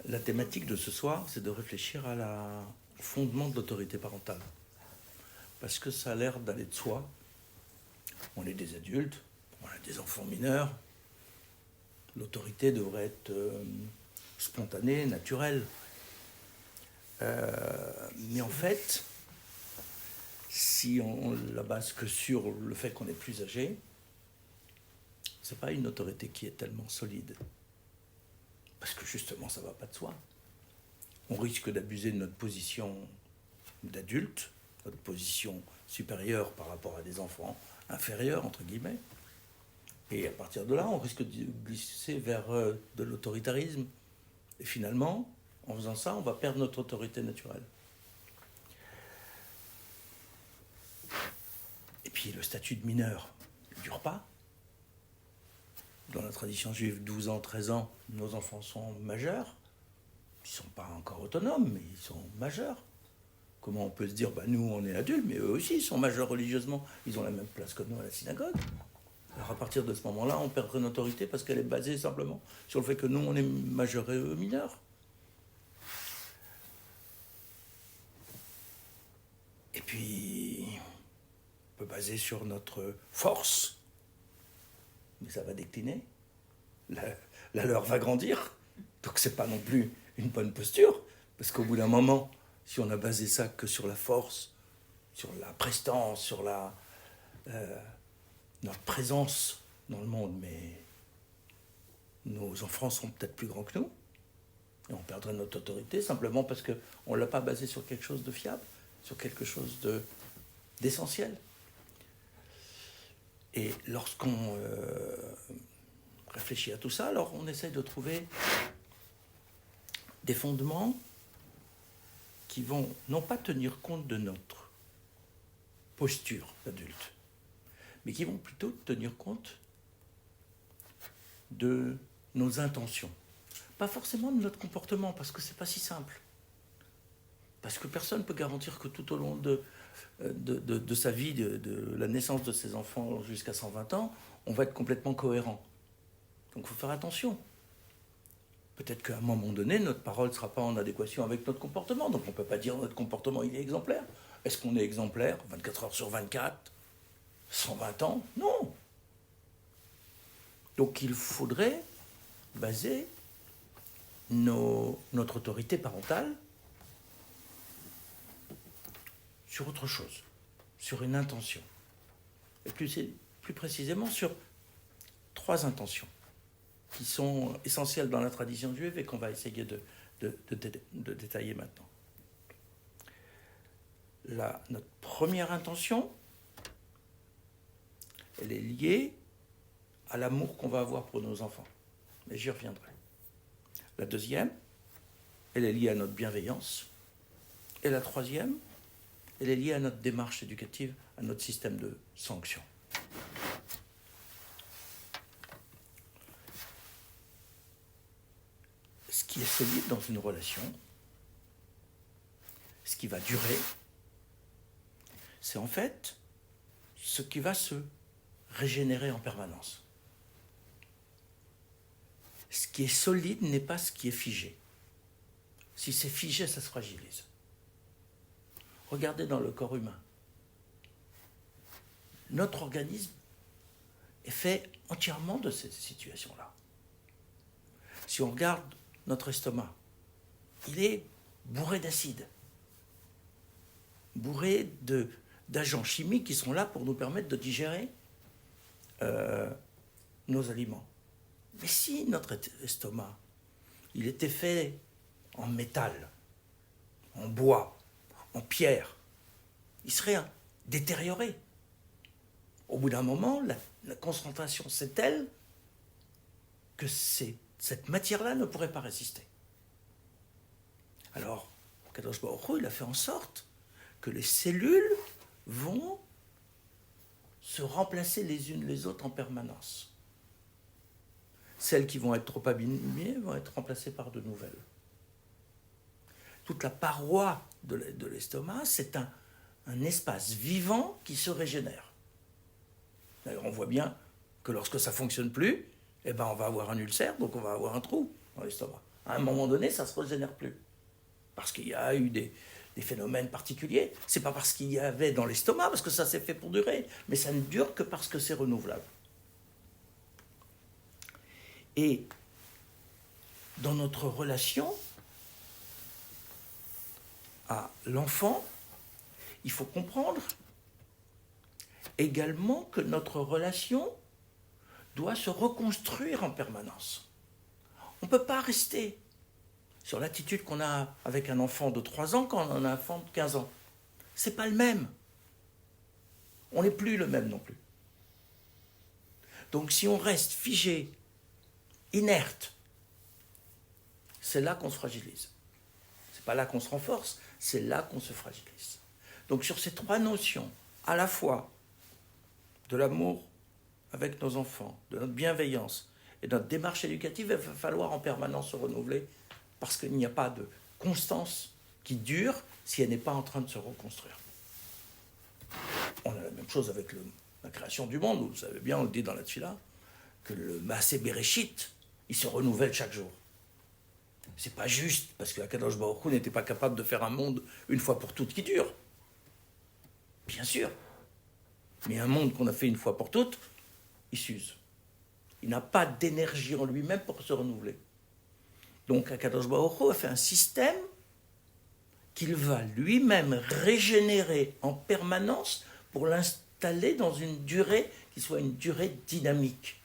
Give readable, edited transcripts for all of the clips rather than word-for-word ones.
La thématique de ce soir, c'est de réfléchir au fondement de l'autorité parentale. Parce que ça a l'air d'aller de soi. On est des adultes, on a des enfants mineurs. L'autorité devrait être spontanée, naturelle. Mais en fait, si on la base que sur le fait qu'on est plus âgé, c'est pas une autorité qui est tellement solide. Parce que justement, ça va pas de soi. On risque d'abuser de notre position d'adulte, notre position supérieure par rapport à des enfants inférieurs, entre guillemets. Et à partir de là, on risque de glisser vers de l'autoritarisme. Et finalement, en faisant ça, on va perdre notre autorité naturelle. Et puis le statut de mineur ne dure pas. Dans la tradition juive, 12 ans, 13 ans, nos enfants sont majeurs. Ils ne sont pas encore autonomes, mais ils sont majeurs. Comment on peut se dire, nous on est adultes, mais eux aussi ils sont majeurs religieusement, ils ont la même place que nous à la synagogue. Alors à partir de ce moment-là, on perdrait notre autorité parce qu'elle est basée simplement sur le fait que nous on est majeurs et eux mineurs. Et puis, on peut baser sur notre force, mais ça va décliner. La leur va grandir, donc c'est pas non plus une bonne posture, parce qu'au bout d'un moment, si on a basé ça que sur la force, sur la prestance, sur notre présence dans le monde, mais nos enfants sont peut-être plus grands que nous, et on perdrait notre autorité simplement parce qu'on ne l'a pas basé sur quelque chose de fiable, sur quelque chose d'essentiel. Et lorsqu'on réfléchit à tout ça, alors on essaye de trouver des fondements qui vont non pas tenir compte de notre posture d'adulte, mais qui vont plutôt tenir compte de nos intentions. Pas forcément de notre comportement, parce que c'est pas si simple. Parce que personne ne peut garantir que tout au long de sa vie, de la naissance de ses enfants jusqu'à 120 ans, on va être complètement cohérent. Donc il faut faire attention. Peut-être qu'à un moment donné, notre parole ne sera pas en adéquation avec notre comportement. Donc on ne peut pas dire que notre comportement il est exemplaire. Est-ce qu'on est exemplaire 24 heures sur 24 120 ans? Non. Donc il faudrait baser notre autorité parentale sur autre chose, sur une intention. Et plus précisément sur 3 intentions qui sont essentielles dans la tradition juive et qu'on va essayer de détailler maintenant. Notre première intention, elle est liée à l'amour qu'on va avoir pour nos enfants. Mais j'y reviendrai. La deuxième, elle est liée à notre bienveillance. Et la troisième, elle est liée à notre démarche éducative, à notre système de sanction. Ce qui est solide dans une relation, ce qui va durer, c'est en fait ce qui va se régénérer en permanence. Ce qui est solide n'est pas ce qui est figé. Si c'est figé, ça se fragilise. Regardez dans le corps humain. Notre organisme est fait entièrement de ces situations-là. Si on regarde notre estomac, il est bourré d'acide, bourré d'agents chimiques qui sont là pour nous permettre de digérer nos aliments. Mais si notre estomac, il était fait en métal, en bois, en pierre, il serait détérioré. Au bout d'un moment, la concentration c'est telle que cette matière-là ne pourrait pas résister. Alors, Kadosh Baruch Hu, il a fait en sorte que les cellules vont se remplacer les unes les autres en permanence. Celles qui vont être trop abîmées vont être remplacées par de nouvelles. Toute la paroi de l'estomac, c'est un espace vivant qui se régénère. D'ailleurs, on voit bien que lorsque ça ne fonctionne plus, on va avoir un ulcère, donc on va avoir un trou dans l'estomac. À un moment donné, ça ne se régénère plus. Parce qu'il y a eu des phénomènes particuliers. Ce n'est pas parce qu'il y avait dans l'estomac, parce que ça s'est fait pour durer, mais ça ne dure que parce que c'est renouvelable. Et dans notre relation à l'enfant, il faut comprendre également que notre relation doit se reconstruire en permanence. On ne peut pas rester sur l'attitude qu'on a avec un enfant de 3 ans quand on a un enfant de 15 ans. Ce n'est pas le même. On n'est plus le même non plus. Donc si on reste figé, inerte, c'est là qu'on se fragilise. Ce n'est pas là qu'on se renforce, c'est là qu'on se fragilise. Donc sur ces 3 notions, à la fois de l'amour avec nos enfants, de notre bienveillance et de notre démarche éducative, il va falloir en permanence se renouveler parce qu'il n'y a pas de constance qui dure si elle n'est pas en train de se reconstruire. On a la même chose avec la création du monde. Vous savez bien, on le dit dans la Tfila, que le Maaseh Bereshit, il se renouvelle chaque jour. C'est pas juste parce que Akadosh Baruch Hu n'était pas capable de faire un monde une fois pour toutes qui dure. Bien sûr. Mais un monde qu'on a fait une fois pour toutes, il s'use. Il n'a pas d'énergie en lui-même pour se renouveler. Donc Akadosh Baruch Hu a fait un système qu'il va lui-même régénérer en permanence pour l'installer dans une durée qui soit une durée dynamique.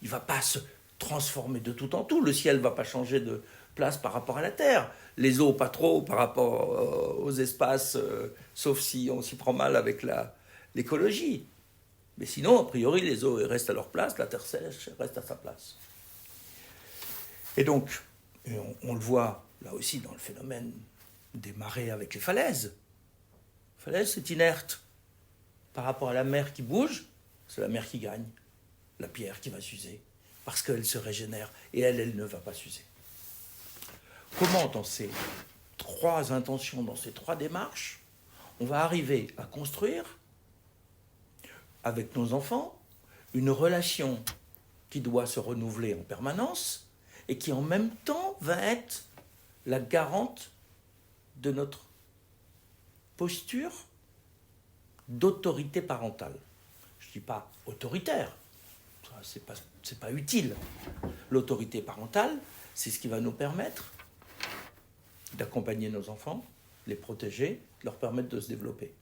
Il ne va pas se transformer de tout en tout. Le ciel ne va pas changer de place par rapport à la terre. Les eaux, pas trop par rapport aux espaces, sauf si on s'y prend mal avec l'écologie. Mais sinon, a priori, les eaux restent à leur place, la terre sèche reste à sa place. Et donc, on le voit là aussi dans le phénomène des marées avec les falaises. La falaise, c'est inerte. Par rapport à la mer qui bouge, c'est la mer qui gagne. La pierre qui va s'user. Parce qu'elle se régénère. Et elle ne va pas s'user. Comment, dans ces 3 intentions, dans ces 3 démarches, on va arriver à construire, avec nos enfants, une relation qui doit se renouveler en permanence et qui, en même temps, va être la garante de notre posture d'autorité parentale. Je ne dis pas autoritaire, ce n'est pas utile. L'autorité parentale, c'est ce qui va nous permettre d'accompagner nos enfants, les protéger, leur permettre de se développer.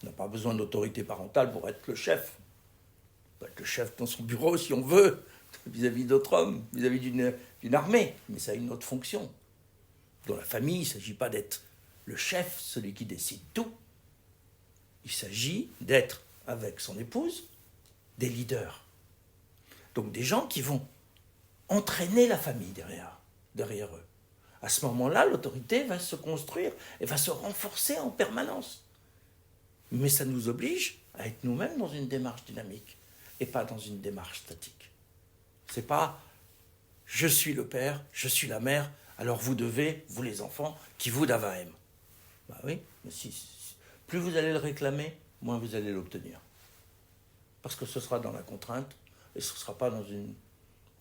On n'a pas besoin d'autorité parentale pour être le chef. On peut être le chef dans son bureau si on veut, vis-à-vis d'autres hommes, vis-à-vis d'une armée, mais ça a une autre fonction. Dans la famille, il ne s'agit pas d'être le chef, celui qui décide tout. Il s'agit d'être, avec son épouse, des leaders. Donc des gens qui vont entraîner la famille derrière eux. À ce moment-là, l'autorité va se construire et va se renforcer en permanence. Mais ça nous oblige à être nous-mêmes dans une démarche dynamique et pas dans une démarche statique. C'est pas « je suis le père, je suis la mère, alors vous devez, vous les enfants, qui vous d'avahem ». Bah oui, mais plus vous allez le réclamer, moins vous allez l'obtenir. Parce que ce sera dans la contrainte et ce ne sera pas dans une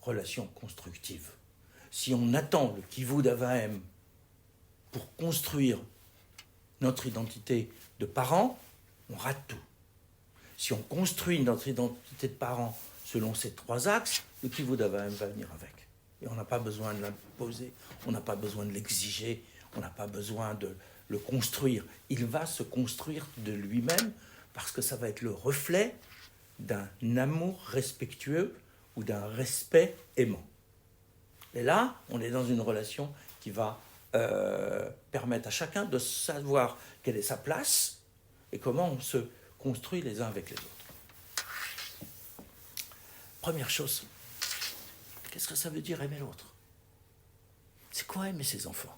relation constructive. Si on attend le kivud avahem pour construire notre identité de parents, on rate tout. Si on construit notre identité de parents selon ces 3 axes, le kivud avahem va venir avec. Et on n'a pas besoin de l'imposer, on n'a pas besoin de l'exiger, on n'a pas besoin de le construire. Il va se construire de lui-même parce que ça va être le reflet d'un amour respectueux ou d'un respect aimant. Et là, on est dans une relation qui va permettre à chacun de savoir quelle est sa place et comment on se construit les uns avec les autres. Première chose, qu'est-ce que ça veut dire aimer l'autre? C'est quoi aimer ses enfants?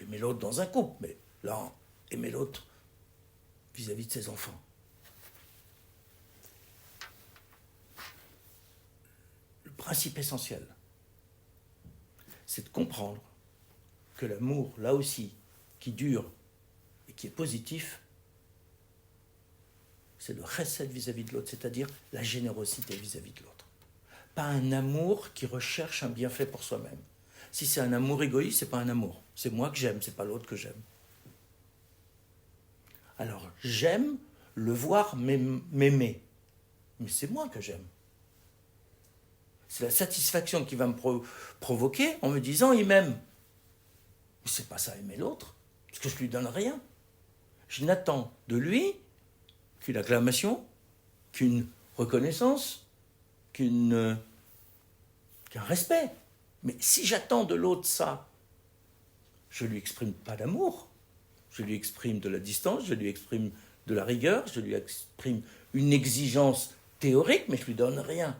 Aimer l'autre dans un couple, mais là, aimer l'autre vis-à-vis de ses enfants. Le principe essentiel, c'est de comprendre que l'amour, là aussi, qui dure et qui est positif, c'est le chesed vis-à-vis de l'autre, c'est-à-dire la générosité vis-à-vis de l'autre. pas un amour qui recherche un bienfait pour soi-même. Si c'est un amour égoïste, c'est pas un amour. C'est moi que j'aime, c'est pas l'autre que j'aime. Alors, j'aime le voir m'aimer. Mais c'est moi que j'aime. C'est la satisfaction qui va me provoquer en me disant il m'aime. Mais c'est pas ça aimer l'autre, parce que je lui donne rien. Je n'attends de lui qu'une acclamation, qu'une reconnaissance, qu'un respect. Mais si j'attends de l'autre ça, je ne lui exprime pas d'amour, je lui exprime de la distance, je lui exprime de la rigueur, je lui exprime une exigence théorique, mais je ne lui donne rien.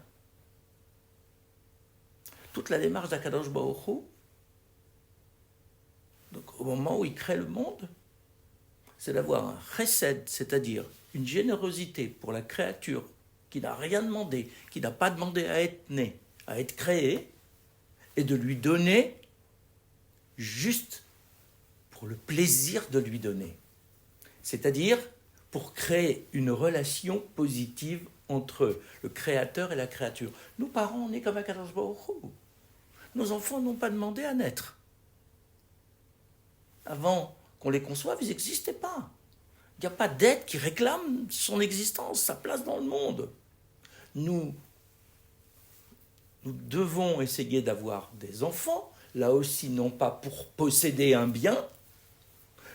Toute la démarche d'Akadosh Baruch Hu, donc au moment où il crée le monde, c'est d'avoir un chesed, c'est-à-dire une générosité pour la créature qui n'a rien demandé, qui n'a pas demandé à être née, à être créée, et de lui donner juste pour le plaisir de lui donner. C'est-à-dire pour créer une relation positive entre le créateur et la créature. Nous, parents, on est comme Akadosh Baruch Hu. Nos enfants n'ont pas demandé à naître. Avant qu'on les conçoive, ils n'existaient pas. Il n'y a pas d'être qui réclame son existence, sa place dans le monde. Nous devons essayer d'avoir des enfants, là aussi non pas pour posséder un bien,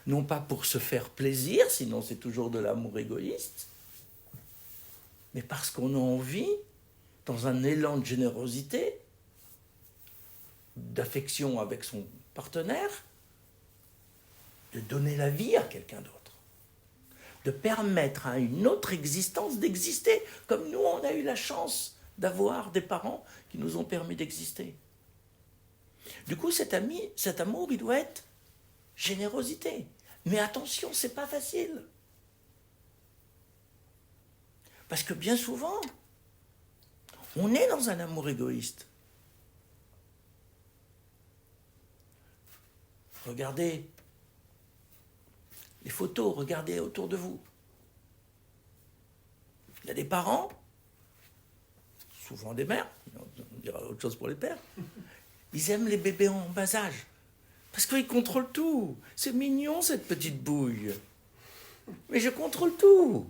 non pas pour se faire plaisir, sinon c'est toujours de l'amour égoïste, mais parce qu'on a envie, dans un élan de générosité, d'affection avec son partenaire, de donner la vie à quelqu'un d'autre, de permettre à une autre existence d'exister, comme nous on a eu la chance d'avoir des parents qui nous ont permis d'exister. Du coup, cet amour, il doit être générosité. Mais attention, c'est pas facile. Parce que bien souvent, on est dans un amour égoïste. Regardez les photos, regardez autour de vous. Il y a des parents, souvent des mères, on dira autre chose pour les pères, ils aiment les bébés en bas âge. Parce qu'ils contrôlent tout. C'est mignon cette petite bouille. Mais je contrôle tout.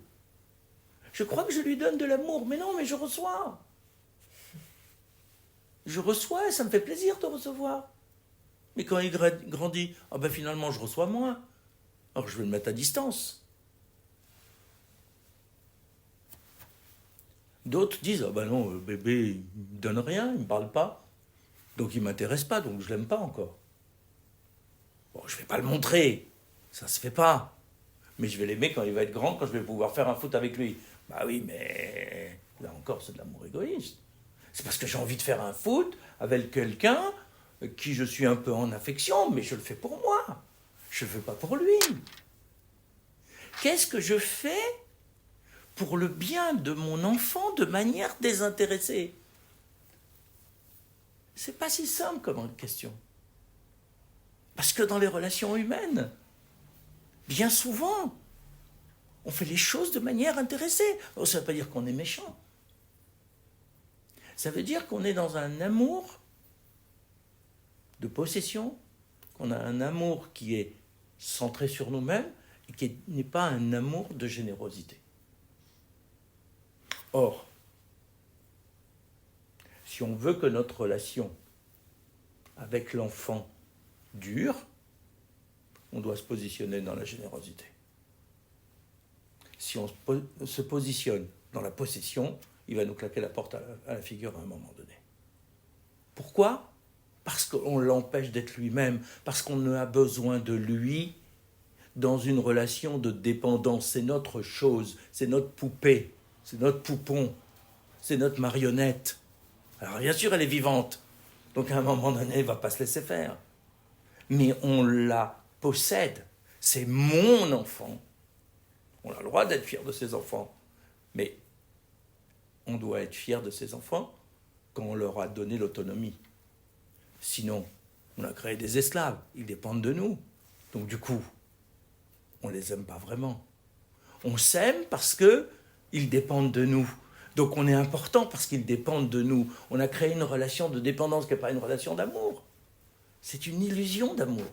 Je crois que je lui donne de l'amour. Mais non, mais je reçois. Je reçois et ça me fait plaisir de recevoir. Mais quand il grandit, finalement je reçois moins. Alors je vais le mettre à distance. D'autres disent, non, le bébé, il me donne rien, il ne me parle pas. Donc il ne m'intéresse pas, donc je ne l'aime pas encore. Bon, je ne vais pas le montrer, ça ne se fait pas. Mais je vais l'aimer quand il va être grand, quand je vais pouvoir faire un foot avec lui. Bah oui, mais là encore, c'est de l'amour égoïste. C'est parce que j'ai envie de faire un foot avec quelqu'un qui je suis un peu en affection, mais je le fais pour moi. Je ne le fais pas pour lui. Qu'est-ce que je fais pour le bien de mon enfant de manière désintéressée? C'est pas si simple comme question. Parce que dans les relations humaines, bien souvent, on fait les choses de manière intéressée. Alors, ça ne veut pas dire qu'on est méchant. Ça veut dire qu'on est dans un amour de possession, qu'on a un amour qui est centré sur nous-mêmes et qui n'est pas un amour de générosité. Or, si on veut que notre relation avec l'enfant dure, on doit se positionner dans la générosité. Si on se positionne dans la possession, il va nous claquer la porte à la figure à un moment donné. Pourquoi ? Parce qu'on l'empêche d'être lui-même, parce qu'on a besoin de lui dans une relation de dépendance. C'est notre chose, c'est notre poupée, c'est notre poupon, c'est notre marionnette. Alors bien sûr, elle est vivante, donc à un moment donné, elle ne va pas se laisser faire. Mais on la possède, c'est mon enfant. On a le droit d'être fier de ses enfants, mais on doit être fier de ses enfants quand on leur a donné l'autonomie. Sinon, on a créé des esclaves, ils dépendent de nous. Donc du coup, on ne les aime pas vraiment. On s'aime parce qu'ils dépendent de nous. Donc on est important parce qu'ils dépendent de nous. On a créé une relation de dépendance qui n'est pas une relation d'amour. C'est une illusion d'amour.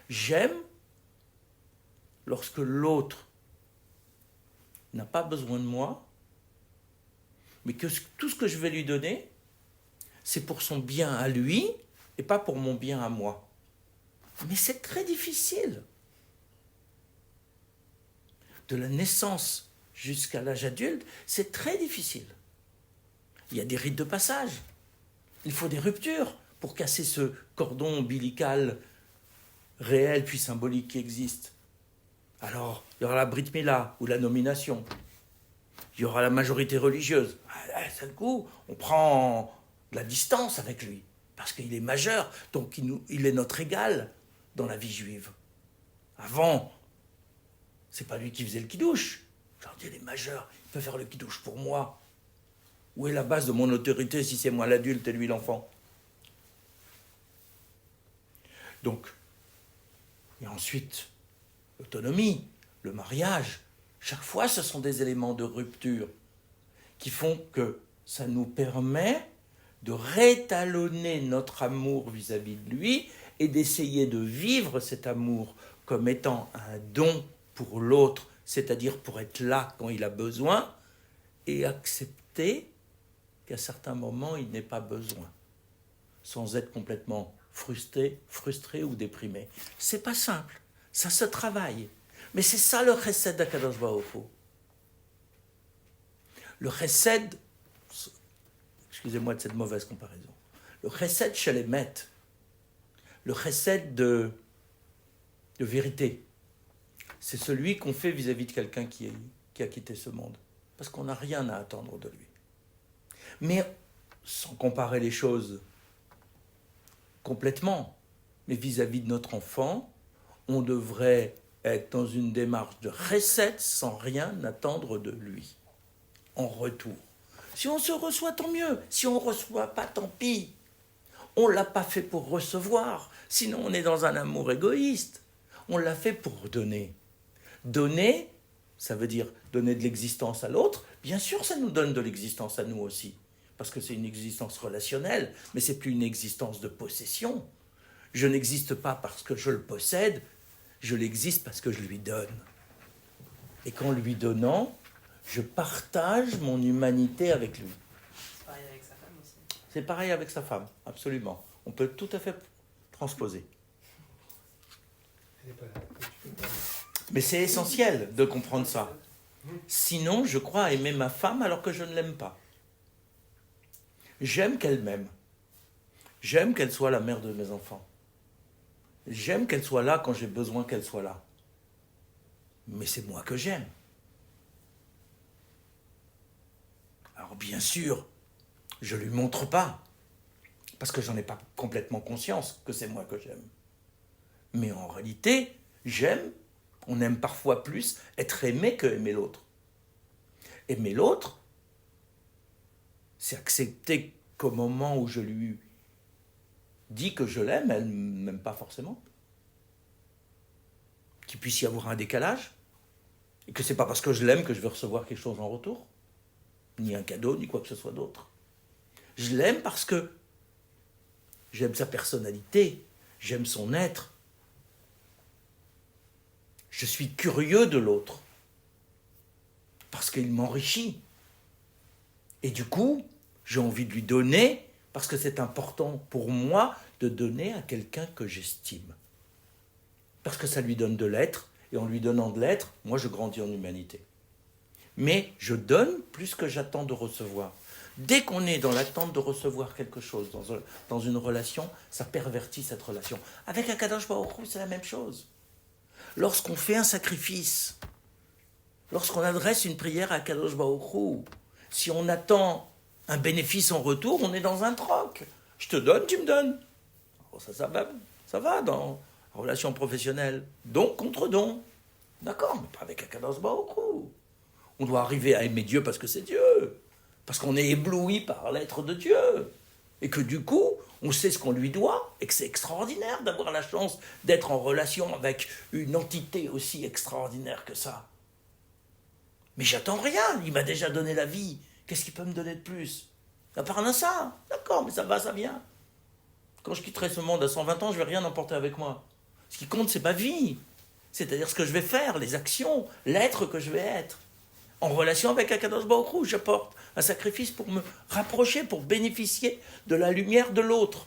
J'aime lorsque l'autre n'a pas besoin de moi, mais que tout ce que je vais lui donner, c'est pour son bien à lui et pas pour mon bien à moi. Mais c'est très difficile. De la naissance jusqu'à l'âge adulte, c'est très difficile. Il y a des rites de passage. Il faut des ruptures pour casser ce cordon ombilical réel puis symbolique qui existe. Alors, il y aura la Brit Mila ou la nomination. Il y aura la majorité religieuse. D'un coup, on prend de la distance avec lui parce qu'il est majeur, donc il est notre égal dans la vie juive. Avant, c'est pas lui qui faisait le kidouche. Je leur dis, il est majeur, il peut faire le kidouche pour moi. Où est la base de mon autorité si c'est moi l'adulte et lui l'enfant? Donc, et ensuite, l'autonomie, le mariage, chaque fois ce sont des éléments de rupture qui font que ça nous permet de réétalonner notre amour vis-à-vis de lui et d'essayer de vivre cet amour comme étant un don pour l'autre, c'est-à-dire pour être là quand il a besoin et accepter qu'à certains moments il n'ait pas besoin, sans être complètement frustré ou déprimé. C'est pas simple, ça se travaille. Mais c'est ça le chesed d'Akadosh Baruch Hu. Le chesed, excusez-moi de cette mauvaise comparaison, le chesed chez les maîtres, le chesed de vérité, c'est celui qu'on fait vis-à-vis de quelqu'un qui a quitté ce monde. Parce qu'on n'a rien à attendre de lui. Mais, sans comparer les choses complètement, mais vis-à-vis de notre enfant, on devrait être dans une démarche de chesed sans rien attendre de lui, en retour. Si on se reçoit, tant mieux. Si on ne reçoit pas, tant pis. On ne l'a pas fait pour recevoir, sinon on est dans un amour égoïste. On l'a fait pour donner. Donner, ça veut dire donner de l'existence à l'autre. Bien sûr, ça nous donne de l'existence à nous aussi, parce que c'est une existence relationnelle, mais ce n'est plus une existence de possession. Je n'existe pas parce que je le possède, je l'existe parce que je lui donne. Et qu'en lui donnant, je partage mon humanité avec lui. C'est pareil avec sa femme aussi. C'est pareil avec sa femme, absolument. On peut tout à fait transposer. Mais c'est essentiel de comprendre ça. Sinon, je crois aimer ma femme alors que je ne l'aime pas. J'aime qu'elle m'aime. J'aime qu'elle soit la mère de mes enfants. J'aime qu'elle soit là quand j'ai besoin qu'elle soit là. Mais c'est moi que j'aime. Alors bien sûr, je ne lui montre pas, parce que j'en ai pas complètement conscience que c'est moi que j'aime. Mais en réalité, j'aime, on aime parfois plus être aimé que aimer l'autre. Aimer l'autre, c'est accepter qu'au moment où je lui dis que je l'aime, elle ne m'aime pas forcément. Qu'il puisse y avoir un décalage, et que ce n'est pas parce que je l'aime que je vais recevoir quelque chose en retour, ni un cadeau, ni quoi que ce soit d'autre. Je l'aime parce que j'aime sa personnalité, j'aime son être. Je suis curieux de l'autre, parce qu'il m'enrichit. Et du coup, j'ai envie de lui donner, parce que c'est important pour moi de donner à quelqu'un que j'estime. Parce que ça lui donne de l'être, et en lui donnant de l'être, moi je grandis en humanité. Mais je donne plus que j'attends de recevoir. Dès qu'on est dans l'attente de recevoir quelque chose dans une relation, ça pervertit cette relation. Avec Akadosh Baruch Hu, c'est la même chose. Lorsqu'on fait un sacrifice, lorsqu'on adresse une prière à Akadosh Baruch Hu, si on attend un bénéfice en retour, on est dans un troc. Je te donne, tu me donnes. Alors ça va dans la relation professionnelle. Don contre don. D'accord, mais pas avec Akadosh Baruch Hu. On doit arriver à aimer Dieu parce que c'est Dieu. Parce qu'on est ébloui par l'être de Dieu. Et que du coup, on sait ce qu'on lui doit, et que c'est extraordinaire d'avoir la chance d'être en relation avec une entité aussi extraordinaire que ça. Mais j'attends rien, il m'a déjà donné la vie. Qu'est-ce qu'il peut me donner de plus? À part ça, d'accord, mais ça va, ça vient. Quand je quitterai ce monde à 120 ans, je ne vais rien emporter avec moi. Ce qui compte, c'est ma vie. C'est-à-dire ce que je vais faire, les actions, l'être que je vais être. En relation avec Akadosh Baruch Hu, j'apporte un sacrifice pour me rapprocher, pour bénéficier de la lumière de l'autre.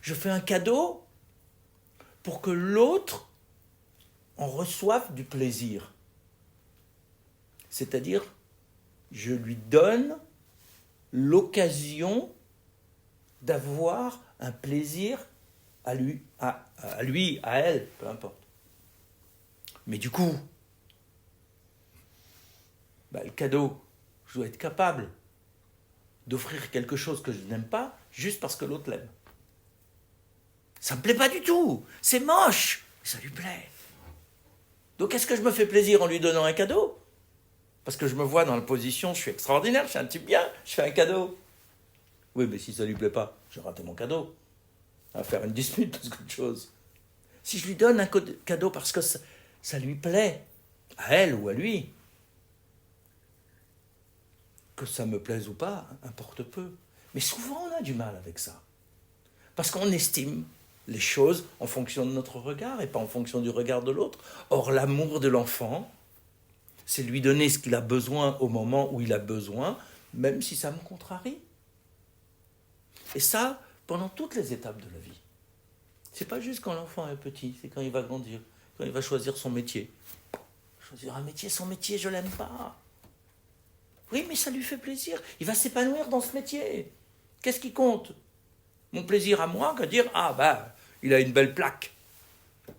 Je fais un cadeau pour que l'autre en reçoive du plaisir. C'est-à-dire, je lui donne l'occasion d'avoir un plaisir à lui, à elle, peu importe. Mais du coup, le cadeau, je dois être capable d'offrir quelque chose que je n'aime pas juste parce que l'autre l'aime. Ça ne me plaît pas du tout, c'est moche, mais ça lui plaît. Donc est-ce que je me fais plaisir en lui donnant un cadeau? Parce que je me vois dans la position, je suis extraordinaire, je suis un type bien, je fais un cadeau. Oui, mais si ça ne lui plaît pas, j'ai raté mon cadeau. À faire une dispute plus qu'autre chose. Si je lui donne un cadeau parce que ça lui plaît, à elle ou à lui, que ça me plaise ou pas, importe peu. Mais souvent on a du mal avec ça. Parce qu'on estime les choses en fonction de notre regard et pas en fonction du regard de l'autre. Or, l'amour de l'enfant, c'est lui donner ce qu'il a besoin au moment où il a besoin, même si ça me contrarie. Et ça, pendant toutes les étapes de la vie. C'est pas juste quand l'enfant est petit, c'est quand il va grandir, quand il va choisir son métier. Choisir un métier, son métier, je l'aime pas. Oui, mais ça lui fait plaisir. Il va s'épanouir dans ce métier. Qu'est-ce qui compte? Mon plaisir à moi que dire, il a une belle plaque.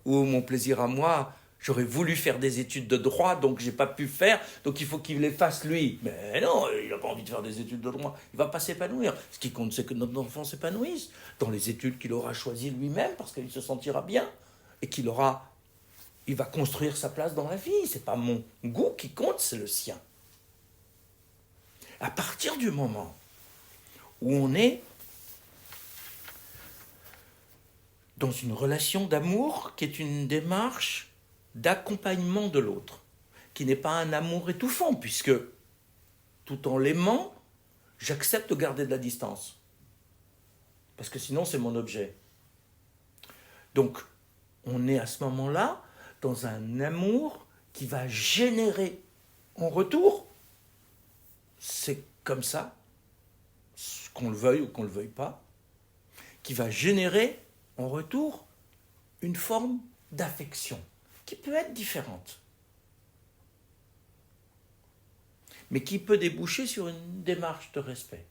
Ou mon plaisir à moi, j'aurais voulu faire des études de droit, donc j'ai pas pu faire, donc il faut qu'il les fasse lui. Mais non, il n'a pas envie de faire des études de droit, il va pas s'épanouir. Ce qui compte, c'est que notre enfant s'épanouisse dans les études qu'il aura choisies lui-même, parce qu'il se sentira bien, et il va construire sa place dans la vie. C'est pas mon goût qui compte, c'est le sien. À partir du moment où on est dans une relation d'amour qui est une démarche d'accompagnement de l'autre, qui n'est pas un amour étouffant, puisque tout en l'aimant, j'accepte de garder de la distance. Parce que sinon, c'est mon objet. Donc, on est à ce moment-là dans un amour qui va générer en retour, c'est comme ça, qu'on le veuille ou qu'on ne le veuille pas, qui va générer en retour une forme d'affection qui peut être différente, mais qui peut déboucher sur une démarche de respect.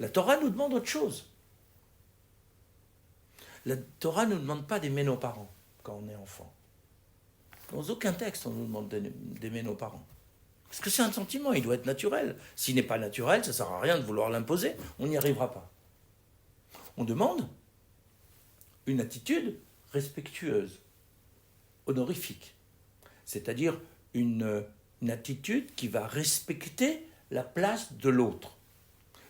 La Torah nous demande autre chose. La Torah ne nous demande pas d'aimer nos parents quand on est enfant. Dans aucun texte on nous demande d'aimer nos parents. Parce que c'est un sentiment, il doit être naturel. S'il n'est pas naturel, ça ne sert à rien de vouloir l'imposer, on n'y arrivera pas. On demande une attitude respectueuse, honorifique, c'est-à-dire une attitude qui va respecter la place de l'autre.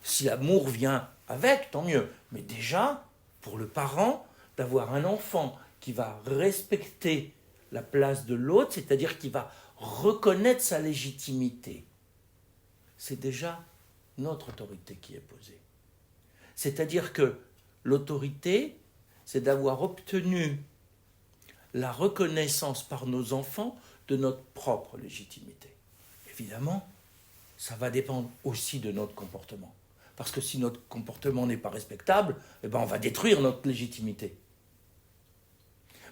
Si l'amour vient avec, tant mieux. Mais déjà, pour le parent, d'avoir un enfant qui va respecter la place de l'autre, c'est-à-dire qui va reconnaître sa légitimité, c'est déjà notre autorité qui est posée. C'est-à-dire que l'autorité, c'est d'avoir obtenu la reconnaissance par nos enfants de notre propre légitimité. Évidemment, ça va dépendre aussi de notre comportement. Parce que si notre comportement n'est pas respectable, on va détruire notre légitimité.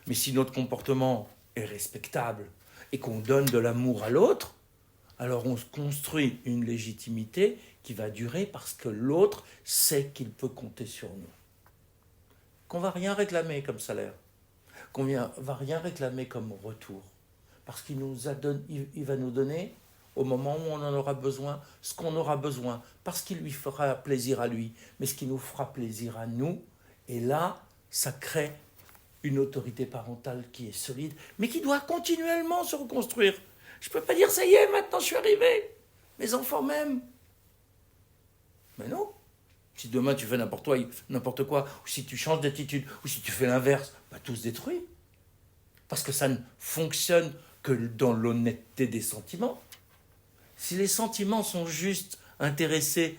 Mais si notre comportement est respectable et qu'on donne de l'amour à l'autre, alors on se construit une légitimité qui va durer parce que l'autre sait qu'il peut compter sur nous. Qu'on ne va rien réclamer comme salaire, qu'on ne va rien réclamer comme retour, parce qu'il va nous donner, au moment où on en aura besoin, ce qu'on aura besoin, parce qu'il lui fera plaisir à lui, mais ce qui nous fera plaisir à nous, et là, ça crée une autorité parentale qui est solide, mais qui doit continuellement se reconstruire. Je ne peux pas dire, ça y est, maintenant je suis arrivé, mes enfants m'aiment. Mais non. Si demain tu fais n'importe quoi, ou si tu changes d'attitude, ou si tu fais l'inverse, tout se détruit. Parce que ça ne fonctionne que dans l'honnêteté des sentiments. Si les sentiments sont juste intéressés,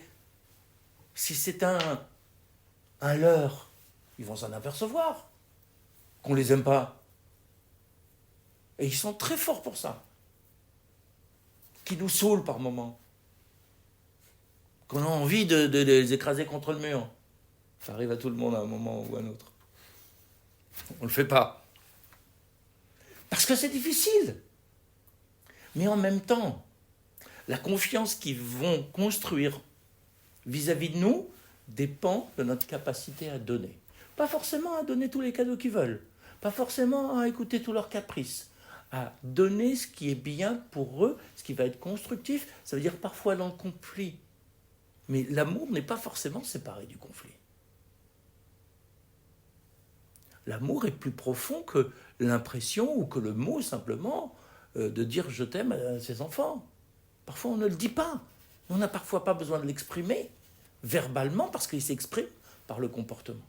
si c'est un leurre, ils vont s'en apercevoir, qu'on les aime pas. Et ils sont très forts pour ça. Qui nous saoulent par moments. Qu'on a envie de les écraser contre le mur. Ça arrive à tout le monde à un moment ou à un autre. On ne le fait pas. Parce que c'est difficile. Mais en même temps, la confiance qu'ils vont construire vis-à-vis de nous dépend de notre capacité à donner. Pas forcément à donner tous les cadeaux qu'ils veulent. Pas forcément à écouter tous leurs caprices. À donner ce qui est bien pour eux, ce qui va être constructif. Ça veut dire parfois dans le conflit. Mais l'amour n'est pas forcément séparé du conflit. L'amour est plus profond que l'impression ou que le mot simplement de dire je t'aime à ses enfants. Parfois on ne le dit pas. On n'a parfois pas besoin de l'exprimer verbalement parce qu'il s'exprime par le comportement.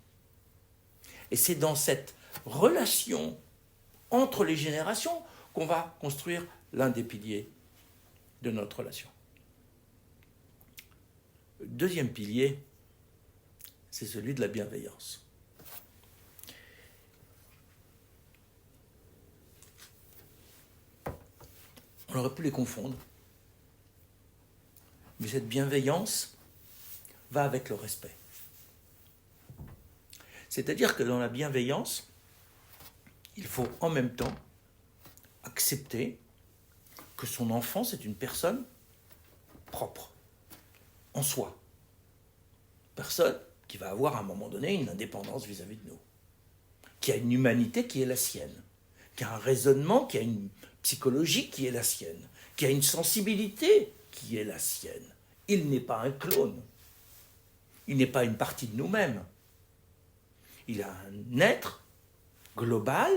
Et c'est dans cette relation entre les générations qu'on va construire l'un des piliers de notre relation. Le deuxième pilier, c'est celui de la bienveillance. On aurait pu les confondre. Mais cette bienveillance va avec le respect. C'est-à-dire que dans la bienveillance, il faut en même temps accepter que son enfant, c'est une personne propre, en soi. Personne qui va avoir à un moment donné une indépendance vis-à-vis de nous, qui a une humanité qui est la sienne, qui a un raisonnement, qui a une psychologie qui est la sienne, qui a une sensibilité qui est la sienne. Il n'est pas un clone. Il n'est pas une partie de nous-mêmes. Il a un être global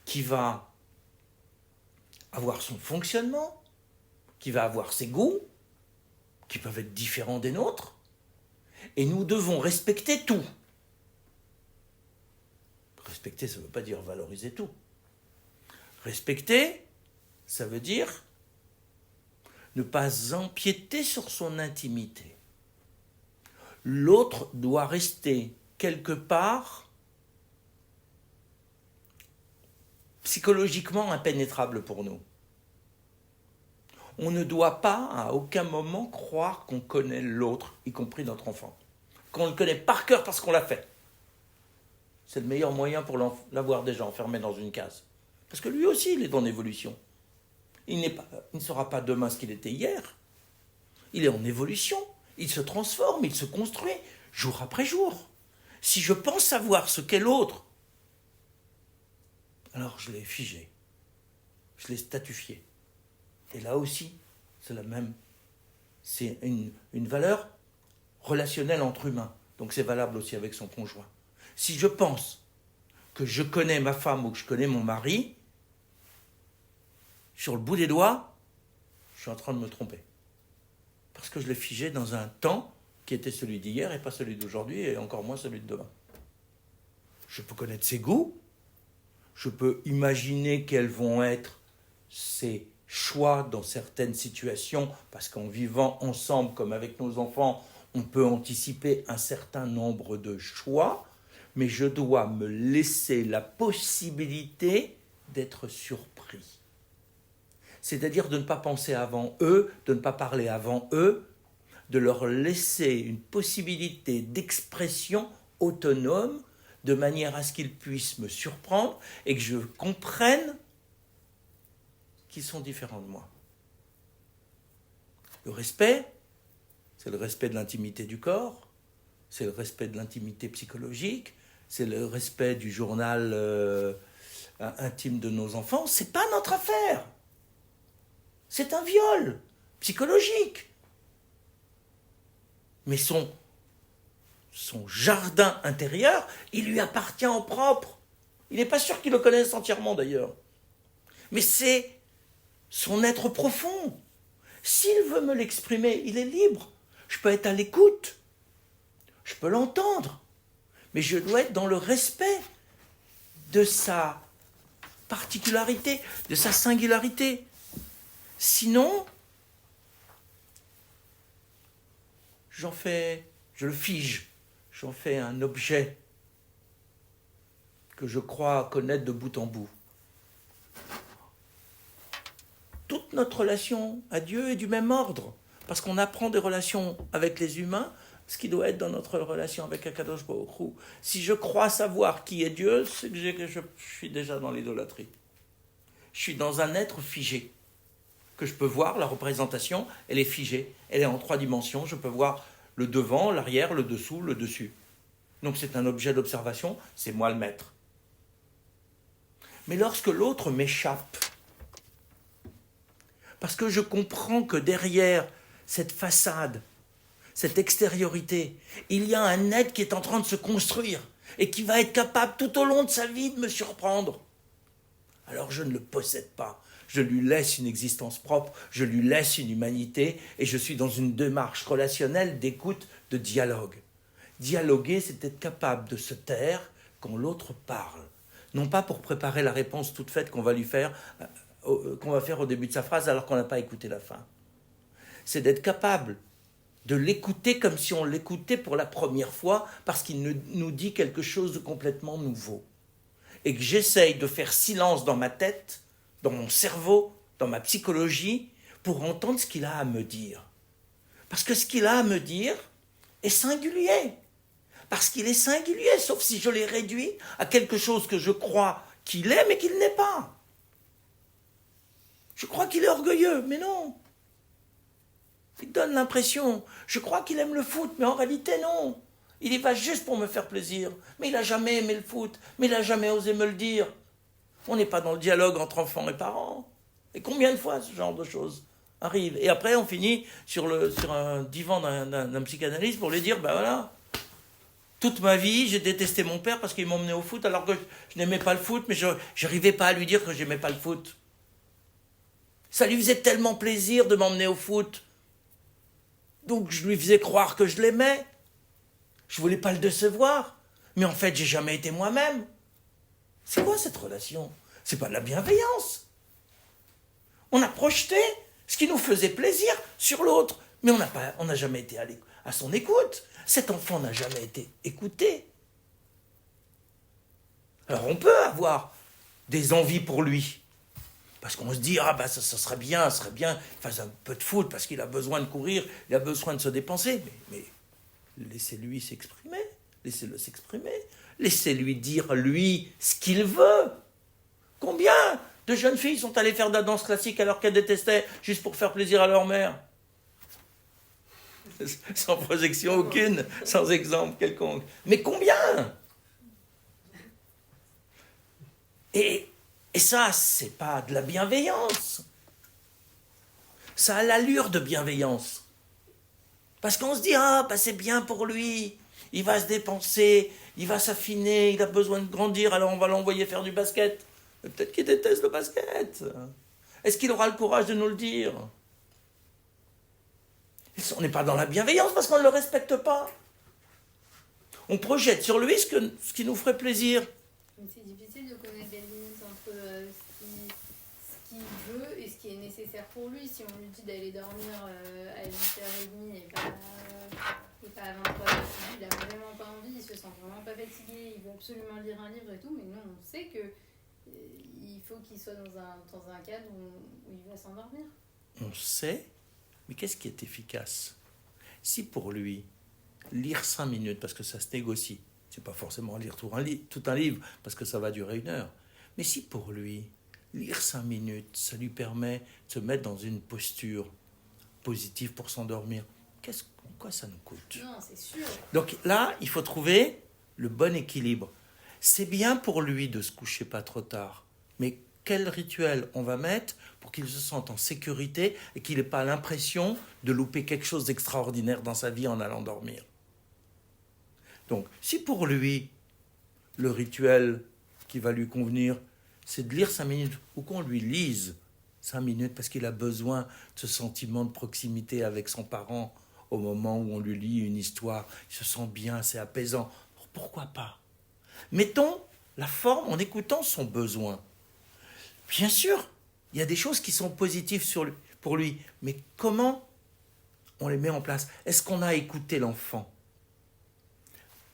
qui va avoir son fonctionnement, qui va avoir ses goûts, qui peuvent être différents des nôtres, et nous devons respecter tout. Respecter, ça ne veut pas dire valoriser tout. Respecter, ça veut dire ne pas empiéter sur son intimité. L'autre doit rester quelque part psychologiquement impénétrable pour nous. On ne doit pas à aucun moment croire qu'on connaît l'autre, y compris notre enfant. Qu'on le connaît par cœur parce qu'on l'a fait. C'est le meilleur moyen pour l'avoir déjà enfermé dans une case. Parce que lui aussi, il est en évolution. Il ne sera pas demain ce qu'il était hier. Il est en évolution. Il se transforme, il se construit, jour après jour. Si je pense savoir ce qu'est l'autre, alors je l'ai figé. Je l'ai statifié. Et là aussi, c'est la même. C'est une valeur relationnelle entre humains. Donc c'est valable aussi avec son conjoint. Si je pense que je connais ma femme ou que je connais mon mari, sur le bout des doigts, je suis en train de me tromper. Parce que je l'ai figé dans un temps qui était celui d'hier et pas celui d'aujourd'hui et encore moins celui de demain. Je peux connaître ses goûts, je peux imaginer quels vont être ses choix dans certaines situations, parce qu'en vivant ensemble comme avec nos enfants, on peut anticiper un certain nombre de choix, mais je dois me laisser la possibilité d'être surpris. C'est-à-dire de ne pas penser avant eux, de ne pas parler avant eux, de leur laisser une possibilité d'expression autonome, de manière à ce qu'ils puissent me surprendre et que je comprenne qu'ils sont différents de moi. Le respect, c'est le respect de l'intimité du corps, c'est le respect de l'intimité psychologique, c'est le respect du journal intime de nos enfants. C'est pas notre affaire. C'est un viol psychologique. Mais son jardin intérieur, il lui appartient en propre. Il n'est pas sûr qu'il le connaisse entièrement d'ailleurs. Mais c'est son être profond. S'il veut me l'exprimer, il est libre. Je peux être à l'écoute. Je peux l'entendre. Mais je dois être dans le respect de sa particularité, de sa singularité. Sinon, je le fige, j'en fais un objet que je crois connaître de bout en bout. Toute notre relation à Dieu est du même ordre, parce qu'on apprend des relations avec les humains, ce qui doit être dans notre relation avec Akadosh Baruch Hu. Si je crois savoir qui est Dieu, c'est que je suis déjà dans l'idolâtrie. Je suis dans un être figé, que je peux voir, la représentation, elle est figée, elle est en 3 dimensions, je peux voir le devant, l'arrière, le dessous, le dessus. Donc c'est un objet d'observation, c'est moi le maître. Mais lorsque l'autre m'échappe, parce que je comprends que derrière cette façade, cette extériorité, il y a un être qui est en train de se construire et qui va être capable tout au long de sa vie de me surprendre. Alors je ne le possède pas, je lui laisse une existence propre, je lui laisse une humanité et je suis dans une démarche relationnelle d'écoute, de dialogue. Dialoguer, c'est être capable de se taire quand l'autre parle. Non pas pour préparer la réponse toute faite qu'on va faire au début de sa phrase alors qu'on n'a pas écouté la fin. C'est d'être capable de l'écouter comme si on l'écoutait pour la première fois parce qu'il nous dit quelque chose de complètement nouveau. Et que j'essaye de faire silence dans ma tête, dans mon cerveau, dans ma psychologie, pour entendre ce qu'il a à me dire. Parce que ce qu'il a à me dire est singulier. Parce qu'il est singulier, sauf si je l'ai réduit à quelque chose que je crois qu'il est, mais qu'il n'est pas. Je crois qu'il est orgueilleux, mais non. Il donne l'impression. Je crois qu'il aime le foot, mais en réalité, non. Il y va juste pour me faire plaisir. Mais il n'a jamais aimé le foot. Mais il n'a jamais osé me le dire. On n'est pas dans le dialogue entre enfants et parents. Et combien de fois ce genre de choses arrive? Et après, on finit sur un divan d'un psychanalyste pour lui dire, ben voilà, toute ma vie, j'ai détesté mon père parce qu'il m'emmenait au foot alors que je n'aimais pas le foot, mais je n'arrivais pas à lui dire que je n'aimais pas le foot. Ça lui faisait tellement plaisir de m'emmener au foot. Donc je lui faisais croire que je l'aimais. Je voulais pas le décevoir. Mais en fait, j'ai jamais été moi-même. C'est quoi cette relation? C'est pas de la bienveillance. On a projeté ce qui nous faisait plaisir sur l'autre. Mais on n'a jamais été à son écoute. Cet enfant n'a jamais été écouté. Alors on peut avoir des envies pour lui. Parce qu'on se dit, ça serait bien qu'il fasse un peu de foot, parce qu'il a besoin de courir, il a besoin de se dépenser. Mais laissez-lui s'exprimer, laissez-le s'exprimer, laissez-lui dire, lui, ce qu'il veut. Combien de jeunes filles sont allées faire de la danse classique alors qu'elles détestaient, juste pour faire plaisir à leur mère? Sans projection aucune, sans exemple quelconque. Mais combien? Et ça, c'est pas de la bienveillance. Ça a l'allure de bienveillance. Parce qu'on se dit, c'est bien pour lui, il va se dépenser, il va s'affiner, il a besoin de grandir, alors on va l'envoyer faire du basket. Mais peut-être qu'il déteste le basket. Est-ce qu'il aura le courage de nous le dire? On n'est pas dans la bienveillance parce qu'on ne le respecte pas. On projette sur lui ce qui nous ferait plaisir. C'est difficile de connaître les limites entre ce qu'il veut et ce qui est nécessaire pour lui. Si on lui dit d'aller dormir à 8h30 et pas à 23h, il n'a vraiment pas envie, il se sent vraiment pas fatigué, il veut absolument lire un livre et tout, mais nous on sait que il faut qu'il soit dans un cadre où il va s'endormir. On sait, mais qu'est-ce qui est efficace? Si pour lui, lire 5 minutes, parce que ça se négocie, c'est pas forcément lire tout un livre, parce que ça va durer 1 heure. Mais si pour lui, lire 5 minutes, ça lui permet de se mettre dans une posture positive pour s'endormir, quoi ça nous coûte? Non, c'est sûr. Donc là, il faut trouver le bon équilibre. C'est bien pour lui de se coucher pas trop tard, mais quel rituel on va mettre pour qu'il se sente en sécurité et qu'il n'ait pas l'impression de louper quelque chose d'extraordinaire dans sa vie en allant dormir? Donc, si pour lui, le rituel qui va lui convenir, c'est de lire 5 minutes, ou qu'on lui lise 5 minutes, parce qu'il a besoin de ce sentiment de proximité avec son parent au moment où on lui lit une histoire, il se sent bien, c'est apaisant. Pourquoi pas? Mettons la forme en écoutant son besoin. Bien sûr, il y a des choses qui sont positives pour lui, mais comment on les met en place? Est-ce qu'on a écouté l'enfant?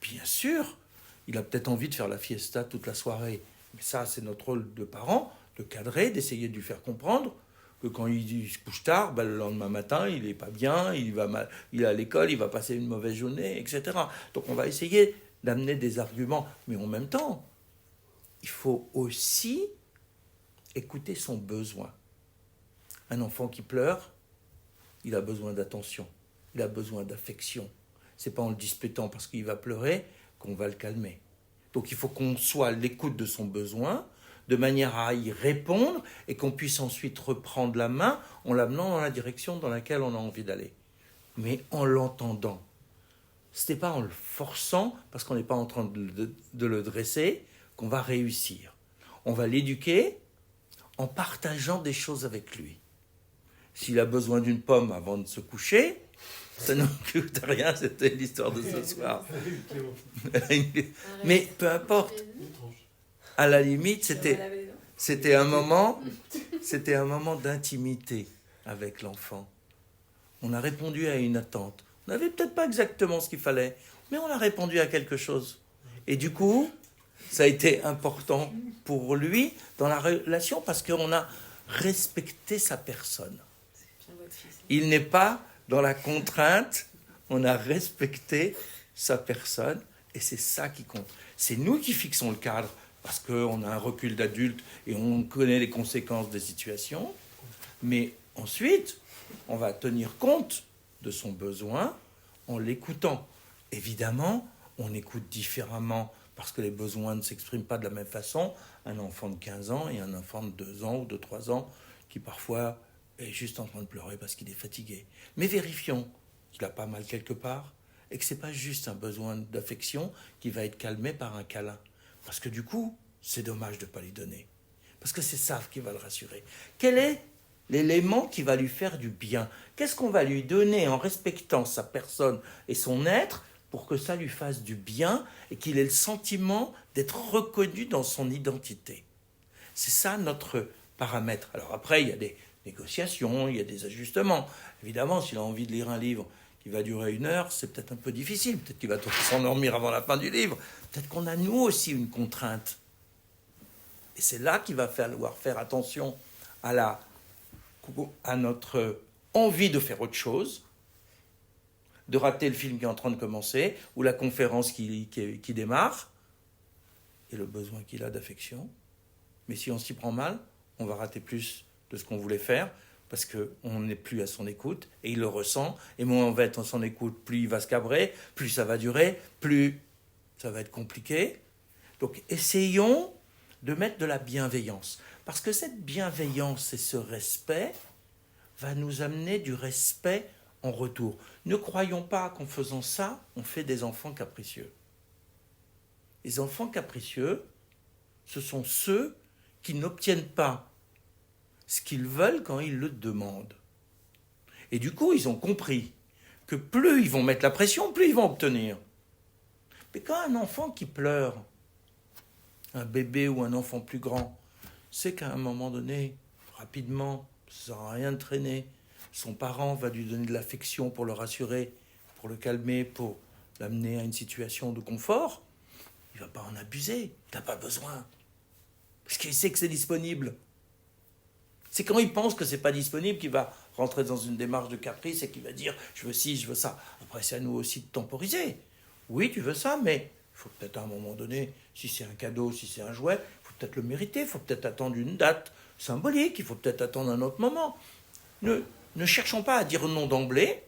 Bien sûr, il a peut-être envie de faire la fiesta toute la soirée, mais ça, c'est notre rôle de parents, de cadrer, d'essayer de lui faire comprendre que quand il se couche tard, le lendemain matin, il n'est pas bien, il est à l'école, il va passer une mauvaise journée, etc. Donc on va essayer d'amener des arguments, mais en même temps, il faut aussi écouter son besoin. Un enfant qui pleure, il a besoin d'attention, il a besoin d'affection. C'est pas en le disputant parce qu'il va pleurer qu'on va le calmer. Donc il faut qu'on soit à l'écoute de son besoin, de manière à y répondre et qu'on puisse ensuite reprendre la main en l'amenant dans la direction dans laquelle on a envie d'aller. Mais en l'entendant. Ce n'est pas en le forçant, parce qu'on n'est pas en train de le dresser, qu'on va réussir. On va l'éduquer en partageant des choses avec lui. S'il a besoin d'une pomme avant de se coucher, ça ne coûte rien, c'était l'histoire de ce soir. Mais peu importe. À la limite, c'était un moment d'intimité avec l'enfant. On a répondu à une attente. On n'avait peut-être pas exactement ce qu'il fallait, mais on a répondu à quelque chose. Et du coup, ça a été important pour lui dans la relation parce qu'on a respecté sa personne. Il n'est pas dans la contrainte, on a respecté sa personne et c'est ça qui compte. C'est nous qui fixons le cadre parce qu'on a un recul d'adulte et on connaît les conséquences des situations, mais ensuite, on va tenir compte de son besoin en l'écoutant. Évidemment, on écoute différemment parce que les besoins ne s'expriment pas de la même façon. Un enfant de 15 ans et un enfant de 2 ans ou de 3 ans qui parfois est juste en train de pleurer parce qu'il est fatigué. Mais vérifions qu'il n'a pas mal quelque part et que ce n'est pas juste un besoin d'affection qui va être calmé par un câlin. Parce que du coup, c'est dommage de ne pas lui donner. Parce que c'est ça qui va le rassurer. Quel est l'élément qui va lui faire du bien? Qu'est-ce qu'on va lui donner en respectant sa personne et son être pour que ça lui fasse du bien et qu'il ait le sentiment d'être reconnu dans son identité? C'est ça notre paramètre. Alors après, il y a des négociations, il y a des ajustements. Évidemment, s'il a envie de lire un livre qui va durer 1 heure, c'est peut-être un peu difficile. Peut-être qu'il va s'endormir avant la fin du livre. Peut-être qu'on a nous aussi une contrainte. Et c'est là qu'il va falloir faire attention à notre envie de faire autre chose, de rater le film qui est en train de commencer, ou la conférence qui démarre, et le besoin qu'il a d'affection. Mais si on s'y prend mal, on va rater plus de ce qu'on voulait faire, parce qu'on n'est plus à son écoute, et il le ressent, et moins on va être à son écoute, plus il va se cabrer, plus ça va durer, plus ça va être compliqué. Donc essayons de mettre de la bienveillance, parce que cette bienveillance et ce respect va nous amener du respect en retour. Ne croyons pas qu'en faisant ça, on fait des enfants capricieux. Les enfants capricieux, ce sont ceux qui n'obtiennent pas ce qu'ils veulent quand ils le demandent. Et du coup, ils ont compris que plus ils vont mettre la pression, plus ils vont obtenir. Mais quand un enfant qui pleure, un bébé ou un enfant plus grand, sait qu'à un moment donné, rapidement, ça ne sert à rien de traîner, son parent va lui donner de l'affection pour le rassurer, pour le calmer, pour l'amener à une situation de confort, il ne va pas en abuser, il n'a pas besoin. Parce qu'il sait que c'est disponible. C'est quand il pense que c'est pas disponible qu'il va rentrer dans une démarche de caprice et qu'il va dire « je veux ci, je veux ça ». Après, c'est à nous aussi de temporiser. Oui, tu veux ça, mais il faut peut-être à un moment donné, si c'est un cadeau, si c'est un jouet, il faut peut-être le mériter, il faut peut-être attendre une date symbolique, il faut peut-être attendre un autre moment. Ne cherchons pas à dire non d'emblée,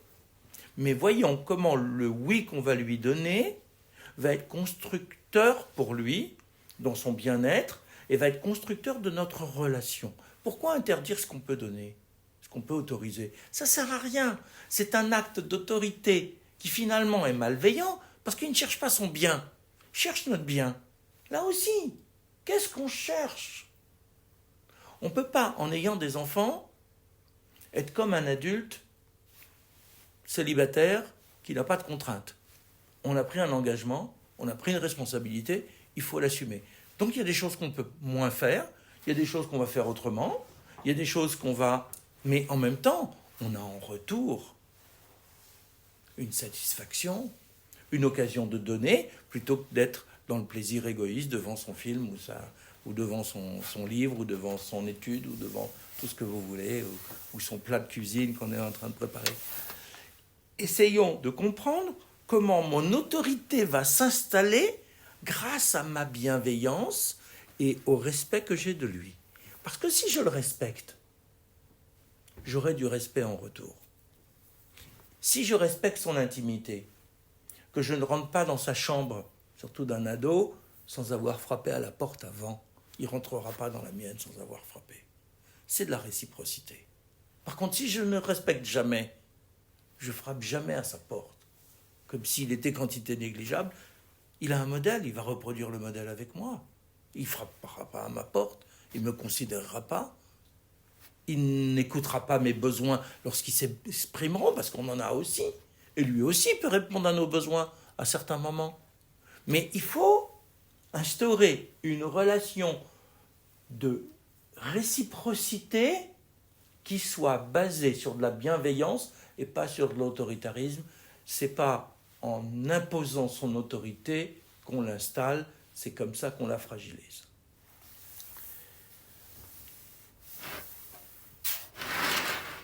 mais voyons comment le oui qu'on va lui donner va être constructeur pour lui, dans son bien-être, et va être constructeur de notre relation. Pourquoi interdire ce qu'on peut donner, ce qu'on peut autoriser? Ça ne sert à rien. C'est un acte d'autorité qui finalement est malveillant parce qu'il ne cherche pas son bien. Il cherche notre bien. Là aussi, qu'est-ce qu'on cherche? On ne peut pas, en ayant des enfants, être comme un adulte célibataire qui n'a pas de contraintes. On a pris un engagement, on a pris une responsabilité, il faut l'assumer. Donc il y a des choses qu'on peut moins faire, il y a des choses qu'on va faire autrement, il y a des choses qu'on va... Mais en même temps, on a en retour une satisfaction, une occasion de donner, plutôt que d'être dans le plaisir égoïste devant son film ou devant son livre, ou devant son étude, ou devant tout ce que vous voulez, ou son plat de cuisine qu'on est en train de préparer. Essayons de comprendre comment mon autorité va s'installer grâce à ma bienveillance et au respect que j'ai de lui. Parce que si je le respecte, j'aurai du respect en retour. Si je respecte son intimité, que je ne rentre pas dans sa chambre, surtout d'un ado, sans avoir frappé à la porte avant, il ne rentrera pas dans la mienne sans avoir frappé. C'est de la réciprocité. Par contre, si je ne respecte jamais, je frappe jamais à sa porte. Comme s'il était quantité négligeable, il a un modèle, il va reproduire le modèle avec moi. Il ne frappera pas à ma porte, il ne me considérera pas, il n'écoutera pas mes besoins lorsqu'ils s'exprimeront, parce qu'on en a aussi. Et lui aussi peut répondre à nos besoins à certains moments. Mais il faut instaurer une relation de réciprocité qui soit basée sur de la bienveillance et pas sur de l'autoritarisme. C'est pas en imposant son autorité qu'on l'installe, c'est comme ça qu'on la fragilise.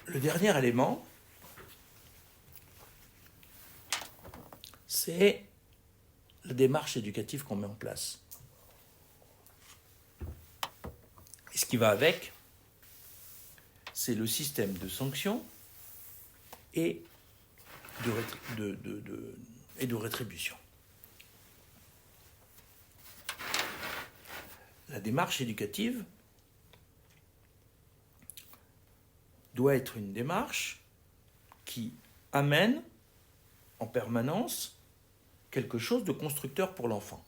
Le dernier élément, c'est la démarche éducative qu'on met en place. Et ce qui va avec, c'est le système de sanctions et de rétribution. La démarche éducative doit être une démarche qui amène en permanence quelque chose de constructeur pour l'enfant.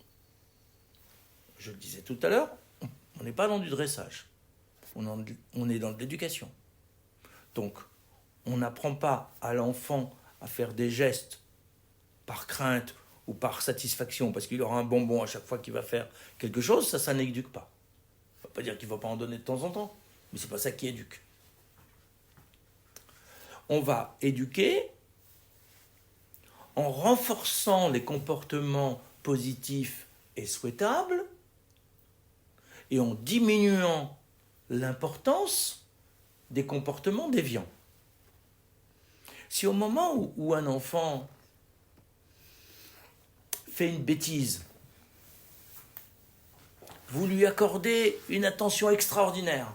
Je le disais tout à l'heure, on n'est pas dans du dressage, on est dans de l'éducation. Donc, on n'apprend pas à l'enfant à faire des gestes par crainte ou par satisfaction, parce qu'il aura un bonbon à chaque fois qu'il va faire quelque chose, ça n'éduque pas. Ça ne veut pas dire qu'il ne va pas en donner de temps en temps, mais ce n'est pas ça qui éduque. On va éduquer en renforçant les comportements positifs et souhaitables et en diminuant l'importance des comportements déviants. Si au moment où un enfant fait une bêtise, vous lui accordez une attention extraordinaire,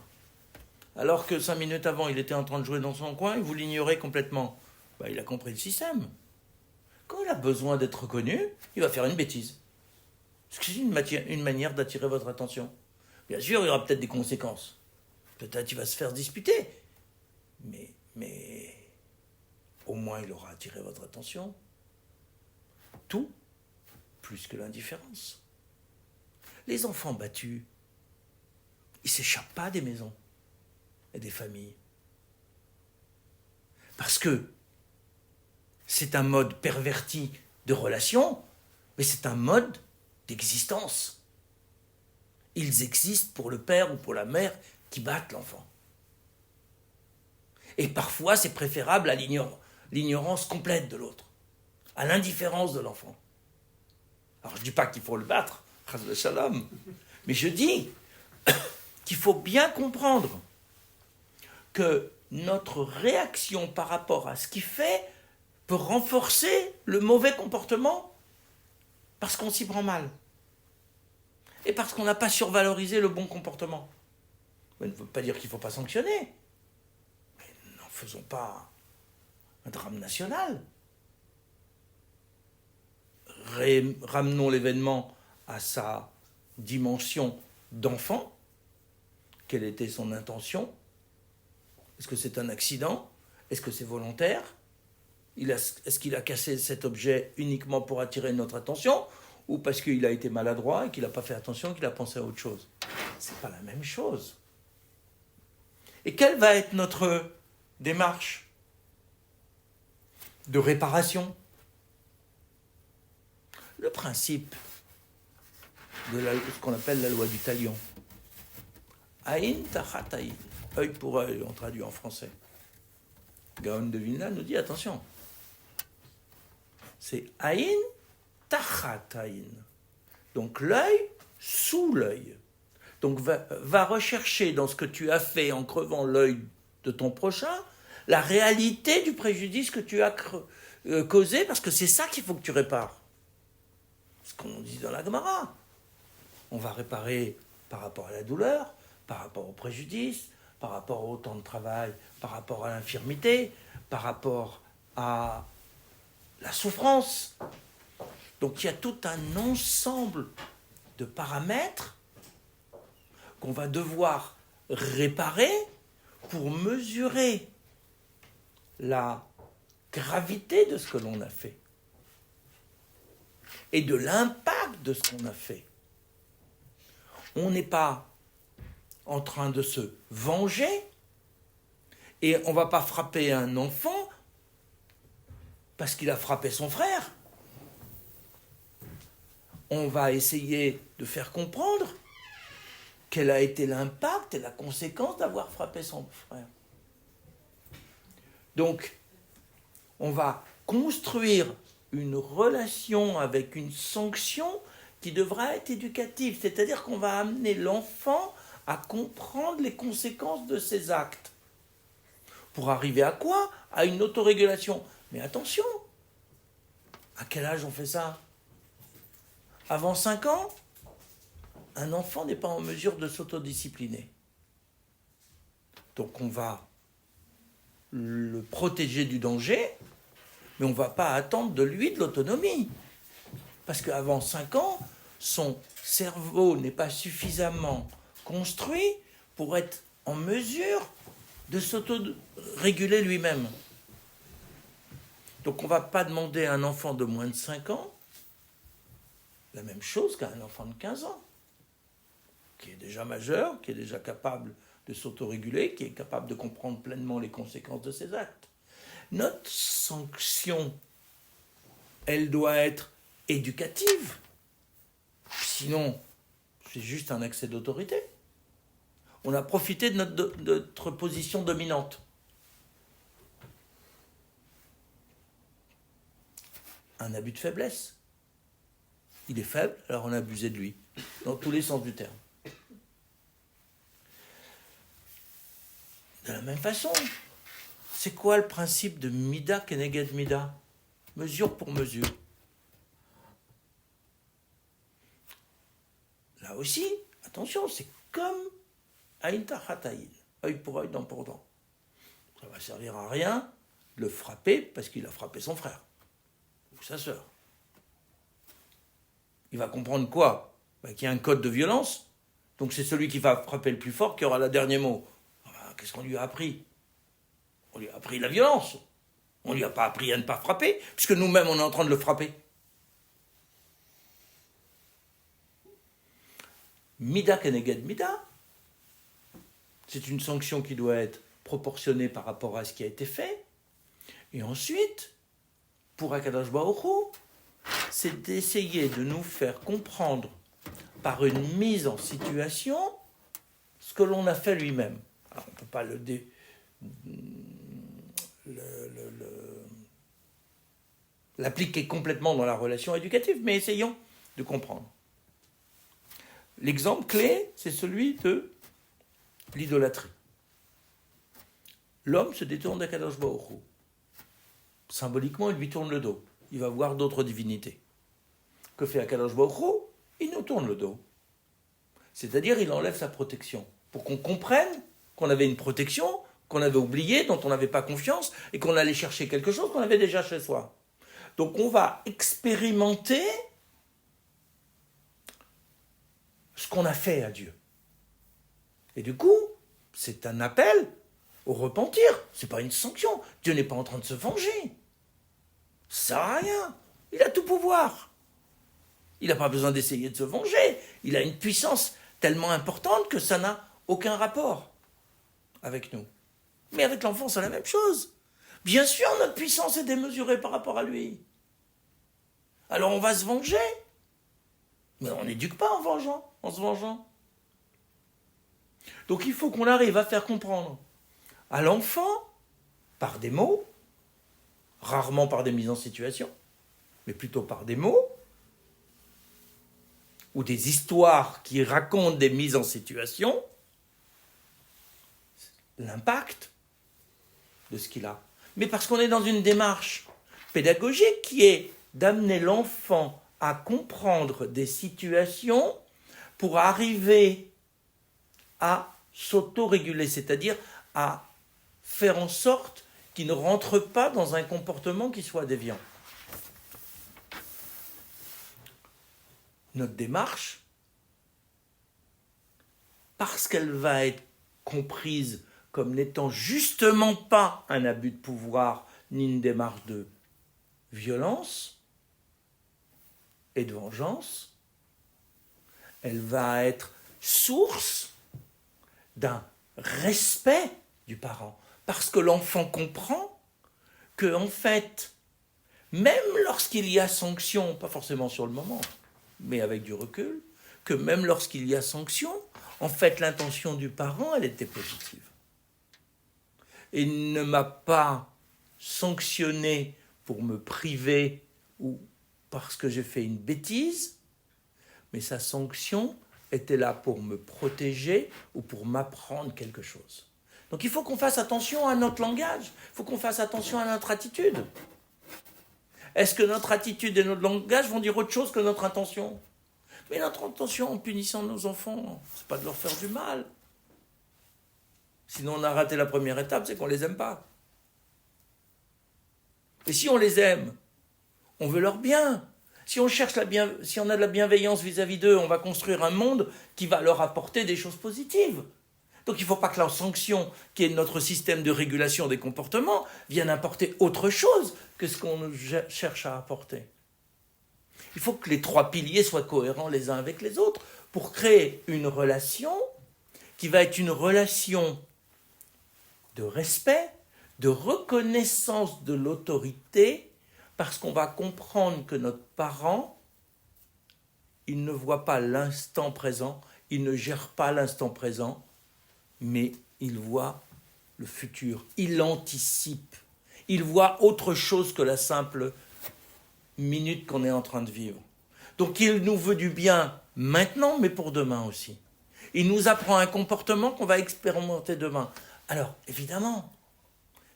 alors que 5 minutes avant, il était en train de jouer dans son coin, et vous l'ignorez complètement, il a compris le système. Quand il a besoin d'être reconnu, il va faire une bêtise. C'est une manière d'attirer votre attention. Bien sûr, il y aura peut-être des conséquences. Peut-être il va se faire disputer. Mais au moins, il aura attiré votre attention. Tout, plus que l'indifférence. Les enfants battus, ils ne s'échappent pas des maisons et des familles. Parce que c'est un mode perverti de relation, mais c'est un mode d'existence. Ils existent pour le père ou pour la mère qui battent l'enfant. Et parfois, c'est préférable à l'ignorance complète de l'autre, à l'indifférence de l'enfant. Alors, je ne dis pas qu'il faut le battre, shalom, mais je dis qu'il faut bien comprendre que notre réaction par rapport à ce qu'il fait peut renforcer le mauvais comportement parce qu'on s'y prend mal et parce qu'on n'a pas survalorisé le bon comportement. Ça ne veut pas dire qu'il ne faut pas sanctionner, mais n'en faisons pas un drame national. Ramenons l'événement à sa dimension d'enfant. Quelle était son intention? Est-ce que c'est un accident? Est-ce que c'est volontaire? Est-ce qu'il a cassé cet objet uniquement pour attirer notre attention? Ou parce qu'il a été maladroit et qu'il n'a pas fait attention, qu'il a pensé à autre chose? C'est pas la même chose. Et quelle va être notre démarche de réparation? Le principe de ce qu'on appelle la loi du talion. Aïn tachat aïn. Œil pour œil, on traduit en français. Gaon de Vilna nous dit attention. C'est aïn tachat aïn. Donc l'œil sous l'œil. Donc va rechercher dans ce que tu as fait en crevant l'œil de ton prochain la réalité du préjudice que tu as causé, parce que c'est ça qu'il faut que tu répares. Ce qu'on dit dans la Gemara. On va réparer par rapport à la douleur, par rapport au préjudice, par rapport au temps de travail, par rapport à l'infirmité, par rapport à la souffrance. Donc il y a tout un ensemble de paramètres qu'on va devoir réparer pour mesurer la gravité de ce que l'on a fait et de l'impact de ce qu'on a fait. On n'est pas en train de se venger et on ne va pas frapper un enfant parce qu'il a frappé son frère. On va essayer de faire comprendre quel a été l'impact et la conséquence d'avoir frappé son frère. Donc, on va construire une relation avec une sanction qui devra être éducative, c'est-à-dire qu'on va amener l'enfant à comprendre les conséquences de ses actes. Pour arriver à quoi? À une autorégulation. Mais attention, à quel âge on fait ça? Avant 5 ans, un enfant n'est pas en mesure de s'autodiscipliner. Donc on va le protéger du danger, mais on ne va pas attendre de lui de l'autonomie. Parce qu'avant 5 ans, son cerveau n'est pas suffisamment construit pour être en mesure de s'autoréguler lui-même. Donc on ne va pas demander à un enfant de moins de 5 ans la même chose qu'à un enfant de 15 ans, qui est déjà majeur, qui est déjà capable de s'autoréguler, qui est capable de comprendre pleinement les conséquences de ses actes. Notre sanction, elle doit être éducative. Sinon, c'est juste un accès d'autorité. On a profité de notre position dominante. Un abus de faiblesse. Il est faible, alors on a abusé de lui, dans tous les sens du terme. De la même façon, c'est quoi le principe de Mida keneged Mida? Mesure pour mesure. Là aussi, attention, c'est comme Aïn tachat aïn, œil pour œil, dent pour dent. Ça va servir à rien de le frapper parce qu'il a frappé son frère ou sa sœur. Il va comprendre quoi? Qu'il y a un code de violence, donc c'est celui qui va frapper le plus fort qui aura le dernier mot. Qu'est-ce qu'on lui a appris? On lui a appris la violence. On ne lui a pas appris à ne pas frapper, puisque nous-mêmes on est en train de le frapper. Mida keneged Mida, c'est une sanction qui doit être proportionnée par rapport à ce qui a été fait. Et ensuite, pour Akadosh Baruch Hu, c'est d'essayer de nous faire comprendre par une mise en situation ce que l'on a fait lui-même. Alors, on ne peut pas l'appliquer complètement dans la relation éducative, mais essayons de comprendre. L'exemple clé, c'est celui de l'idolâtrie. L'homme se détourne d'Akadosh Baruch Hu. Symboliquement, il lui tourne le dos. Il va voir d'autres divinités. Que fait Akadosh Baruch Hu? Il nous tourne le dos. C'est-à-dire, il enlève sa protection. Pour qu'on comprenne qu'on avait une protection, qu'on avait oubliée, dont on n'avait pas confiance, et qu'on allait chercher quelque chose qu'on avait déjà chez soi. Donc on va expérimenter ce qu'on a fait à Dieu. Et du coup, c'est un appel au repentir. Ce n'est pas une sanction. Dieu n'est pas en train de se venger. Ça sert à rien. Il a tout pouvoir. Il n'a pas besoin d'essayer de se venger. Il a une puissance tellement importante que ça n'a aucun rapport avec nous. Mais avec l'enfant, c'est la même chose. Bien sûr, notre puissance est démesurée par rapport à lui. Alors on va se venger. Mais on n'éduque pas en se vengeant. Donc il faut qu'on arrive à faire comprendre à l'enfant, par des mots, rarement par des mises en situation, mais plutôt par des mots, ou des histoires qui racontent des mises en situation, l'impact de ce qu'il a. Mais parce qu'on est dans une démarche pédagogique qui est d'amener l'enfant à comprendre des situations pour arriver à s'autoréguler, c'est-à-dire à faire en sorte qu'il ne rentre pas dans un comportement qui soit déviant. Notre démarche, parce qu'elle va être comprise comme n'étant justement pas un abus de pouvoir ni une démarche de violence et de vengeance, elle va être source d'un respect du parent. Parce que l'enfant comprend que, en fait, même lorsqu'il y a sanction, pas forcément sur le moment, mais avec du recul, que même lorsqu'il y a sanction, en fait, l'intention du parent, elle était positive. Et il ne m'a pas sanctionné pour me priver ou parce que j'ai fait une bêtise, mais sa sanction était là pour me protéger ou pour m'apprendre quelque chose. Donc il faut qu'on fasse attention à notre langage, il faut qu'on fasse attention à notre attitude. Est-ce que notre attitude et notre langage vont dire autre chose que notre intention ? Mais notre intention en punissant nos enfants, c'est pas de leur faire du mal. Sinon on a raté la première étape, c'est qu'on les aime pas. Et si on les aime, on veut leur bien. Si on cherche si on a de la bienveillance vis-à-vis d'eux, on va construire un monde qui va leur apporter des choses positives. Donc il ne faut pas que la sanction, qui est notre système de régulation des comportements, vienne apporter autre chose que ce qu'on cherche à apporter. Il faut que les trois piliers soient cohérents les uns avec les autres pour créer une relation qui va être une relation de respect, de reconnaissance de l'autorité, parce qu'on va comprendre que notre parent, il ne voit pas l'instant présent, il ne gère pas l'instant présent, mais il voit le futur, il anticipe, il voit autre chose que la simple minute qu'on est en train de vivre. Donc il nous veut du bien maintenant, mais pour demain aussi. Il nous apprend un comportement qu'on va expérimenter demain. Alors, évidemment,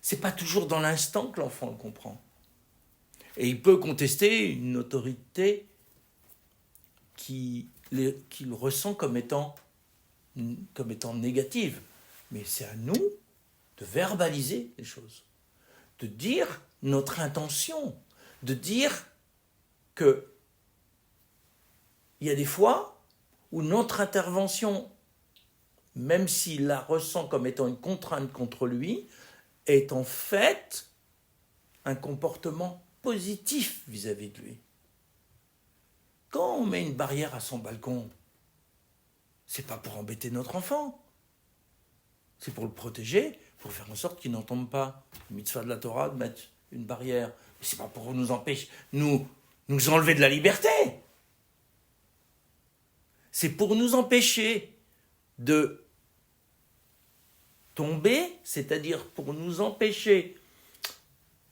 c'est pas toujours dans l'instant que l'enfant le comprend. Et il peut contester une autorité qu'il ressent comme étant négative. Mais c'est à nous de verbaliser les choses, de dire notre intention, de dire que il y a des fois où notre intervention, même s'il la ressent comme étant une contrainte contre lui, est en fait un comportement positif vis-à-vis de lui. Quand on met une barrière à son balcon, c'est pas pour embêter notre enfant, c'est pour le protéger, pour faire en sorte qu'il n'en tombe pas. Le mitzvah de la Torah de mettre une barrière, c'est pas pour nous empêcher, nous enlever de la liberté. C'est pour nous empêcher de tomber, c'est-à-dire pour nous empêcher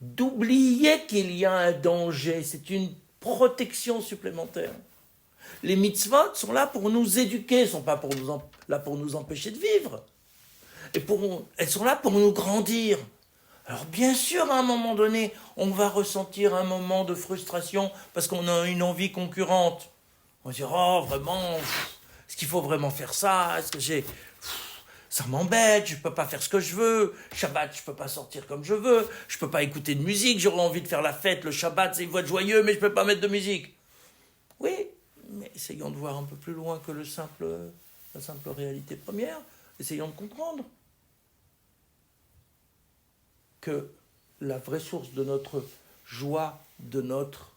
d'oublier qu'il y a un danger. C'est une protection supplémentaire. Les mitzvot sont là pour nous éduquer, elles ne sont pas là pour nous empêcher de vivre. Elles sont là pour nous grandir. Alors bien sûr, à un moment donné, on va ressentir un moment de frustration parce qu'on a une envie concurrente. On va dire, oh vraiment, est-ce qu'il faut vraiment faire ça ? Est-ce que ça m'embête, je ne peux pas faire ce que je veux. Shabbat, je ne peux pas sortir comme je veux. Je ne peux pas écouter de musique, j'aurais envie de faire la fête. Le Shabbat, c'est une voix de joyeux, mais je ne peux pas mettre de musique. Oui, mais essayons de voir un peu plus loin que la simple réalité première. Essayons de comprendre que la vraie source de notre joie, de notre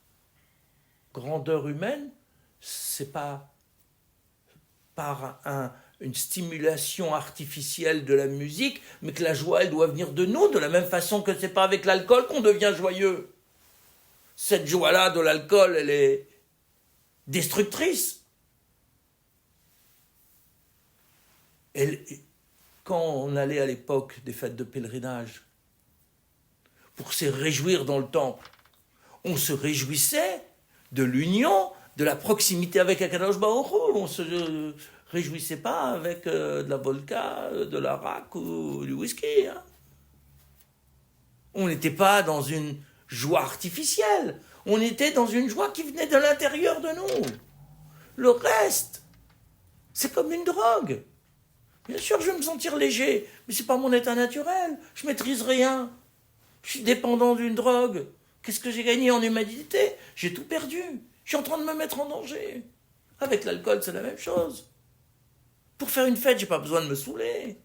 grandeur humaine, c'est pas par une stimulation artificielle de la musique, mais que la joie, elle doit venir de nous, de la même façon que c'est pas avec l'alcool qu'on devient joyeux. Cette joie-là de l'alcool, elle est destructrice. Quand on allait à l'époque des fêtes de pèlerinage, pour se réjouir dans le temple, on se réjouissait de l'union, de la proximité avec Akadosh Baruch Hu. On ne se réjouissait pas avec de la vodka, de l'arak ou du whisky. Hein. On n'était pas dans une joie artificielle. On était dans une joie qui venait de l'intérieur de nous. Le reste, c'est comme une drogue. Bien sûr, je vais me sentir léger, mais ce n'est pas mon état naturel. Je ne maîtrise rien. Je suis dépendant d'une drogue. Qu'est-ce que j'ai gagné en humanité? J'ai tout perdu. Je suis en train de me mettre en danger. Avec l'alcool, c'est la même chose. Pour faire une fête, je n'ai pas besoin de me saouler.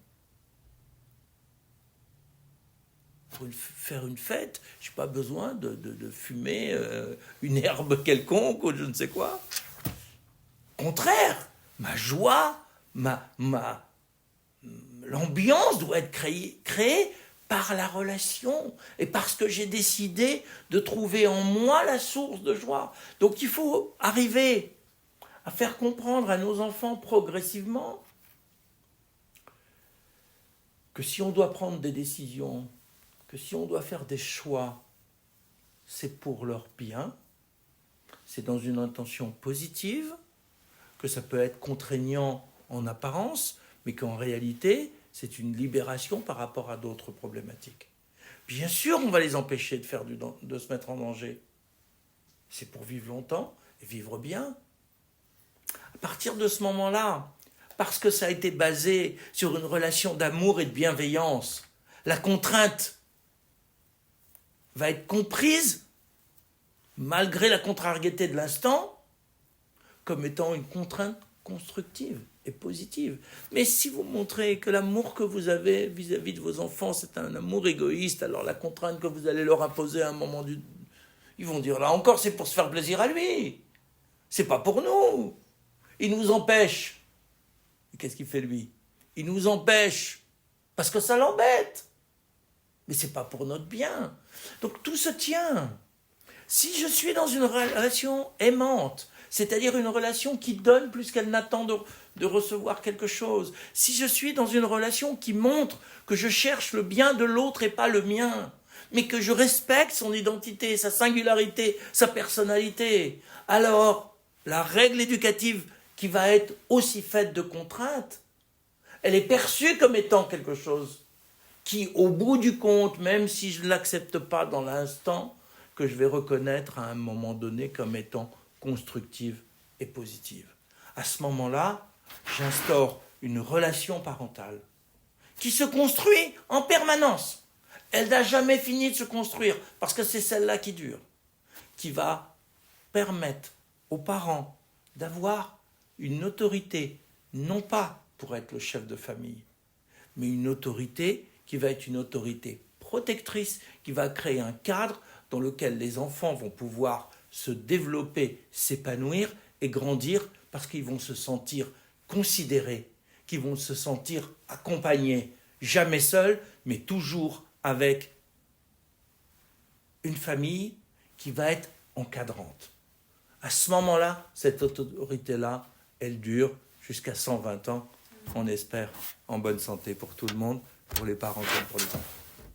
Pour faire une fête, je n'ai pas besoin de fumer une herbe quelconque ou je ne sais quoi. Au contraire, ma joie, l'ambiance doit être créée par la relation et parce que j'ai décidé de trouver en moi la source de joie. Donc il faut arriver à faire comprendre à nos enfants progressivement que si on doit prendre des décisions, que si on doit faire des choix, c'est pour leur bien, c'est dans une intention positive, que ça peut être contraignant en apparence, mais qu'en réalité, c'est une libération par rapport à d'autres problématiques. Bien sûr, on va les empêcher de se mettre en danger. C'est pour vivre longtemps et vivre bien. À partir de ce moment-là, parce que ça a été basé sur une relation d'amour et de bienveillance, la contrainte va être comprise, malgré la contrariété de l'instant, comme étant une contrainte constructive et positive. Mais si vous montrez que l'amour que vous avez vis-à-vis de vos enfants, c'est un amour égoïste, alors la contrainte que vous allez leur imposer à un moment ils vont dire, là encore, c'est pour se faire plaisir à lui. C'est pas pour nous. Il nous empêche. Et qu'est-ce qu'il fait, lui? Il nous empêche parce que ça l'embête. Mais c'est pas pour notre bien. Donc tout se tient. Si je suis dans une relation aimante, c'est-à-dire une relation qui donne plus qu'elle n'attend de recevoir quelque chose, si je suis dans une relation qui montre que je cherche le bien de l'autre et pas le mien, mais que je respecte son identité, sa singularité, sa personnalité, alors la règle éducative qui va être aussi faite de contraintes, elle est perçue comme étant quelque chose qui, au bout du compte, même si je ne l'accepte pas dans l'instant, que je vais reconnaître à un moment donné comme étant constructive et positive. À ce moment-là, j'instaure une relation parentale qui se construit en permanence. Elle n'a jamais fini de se construire parce que c'est celle-là qui dure, qui va permettre aux parents d'avoir une autorité, non pas pour être le chef de famille, mais une autorité qui va être une autorité protectrice, qui va créer un cadre dans lequel les enfants vont pouvoir se développer, s'épanouir et grandir parce qu'ils vont se sentir considérés, qu'ils vont se sentir accompagnés, jamais seuls, mais toujours avec une famille qui va être encadrante. À ce moment-là, cette autorité-là, elle dure jusqu'à 120 ans, on espère, en bonne santé pour tout le monde, pour les parents comme pour les enfants.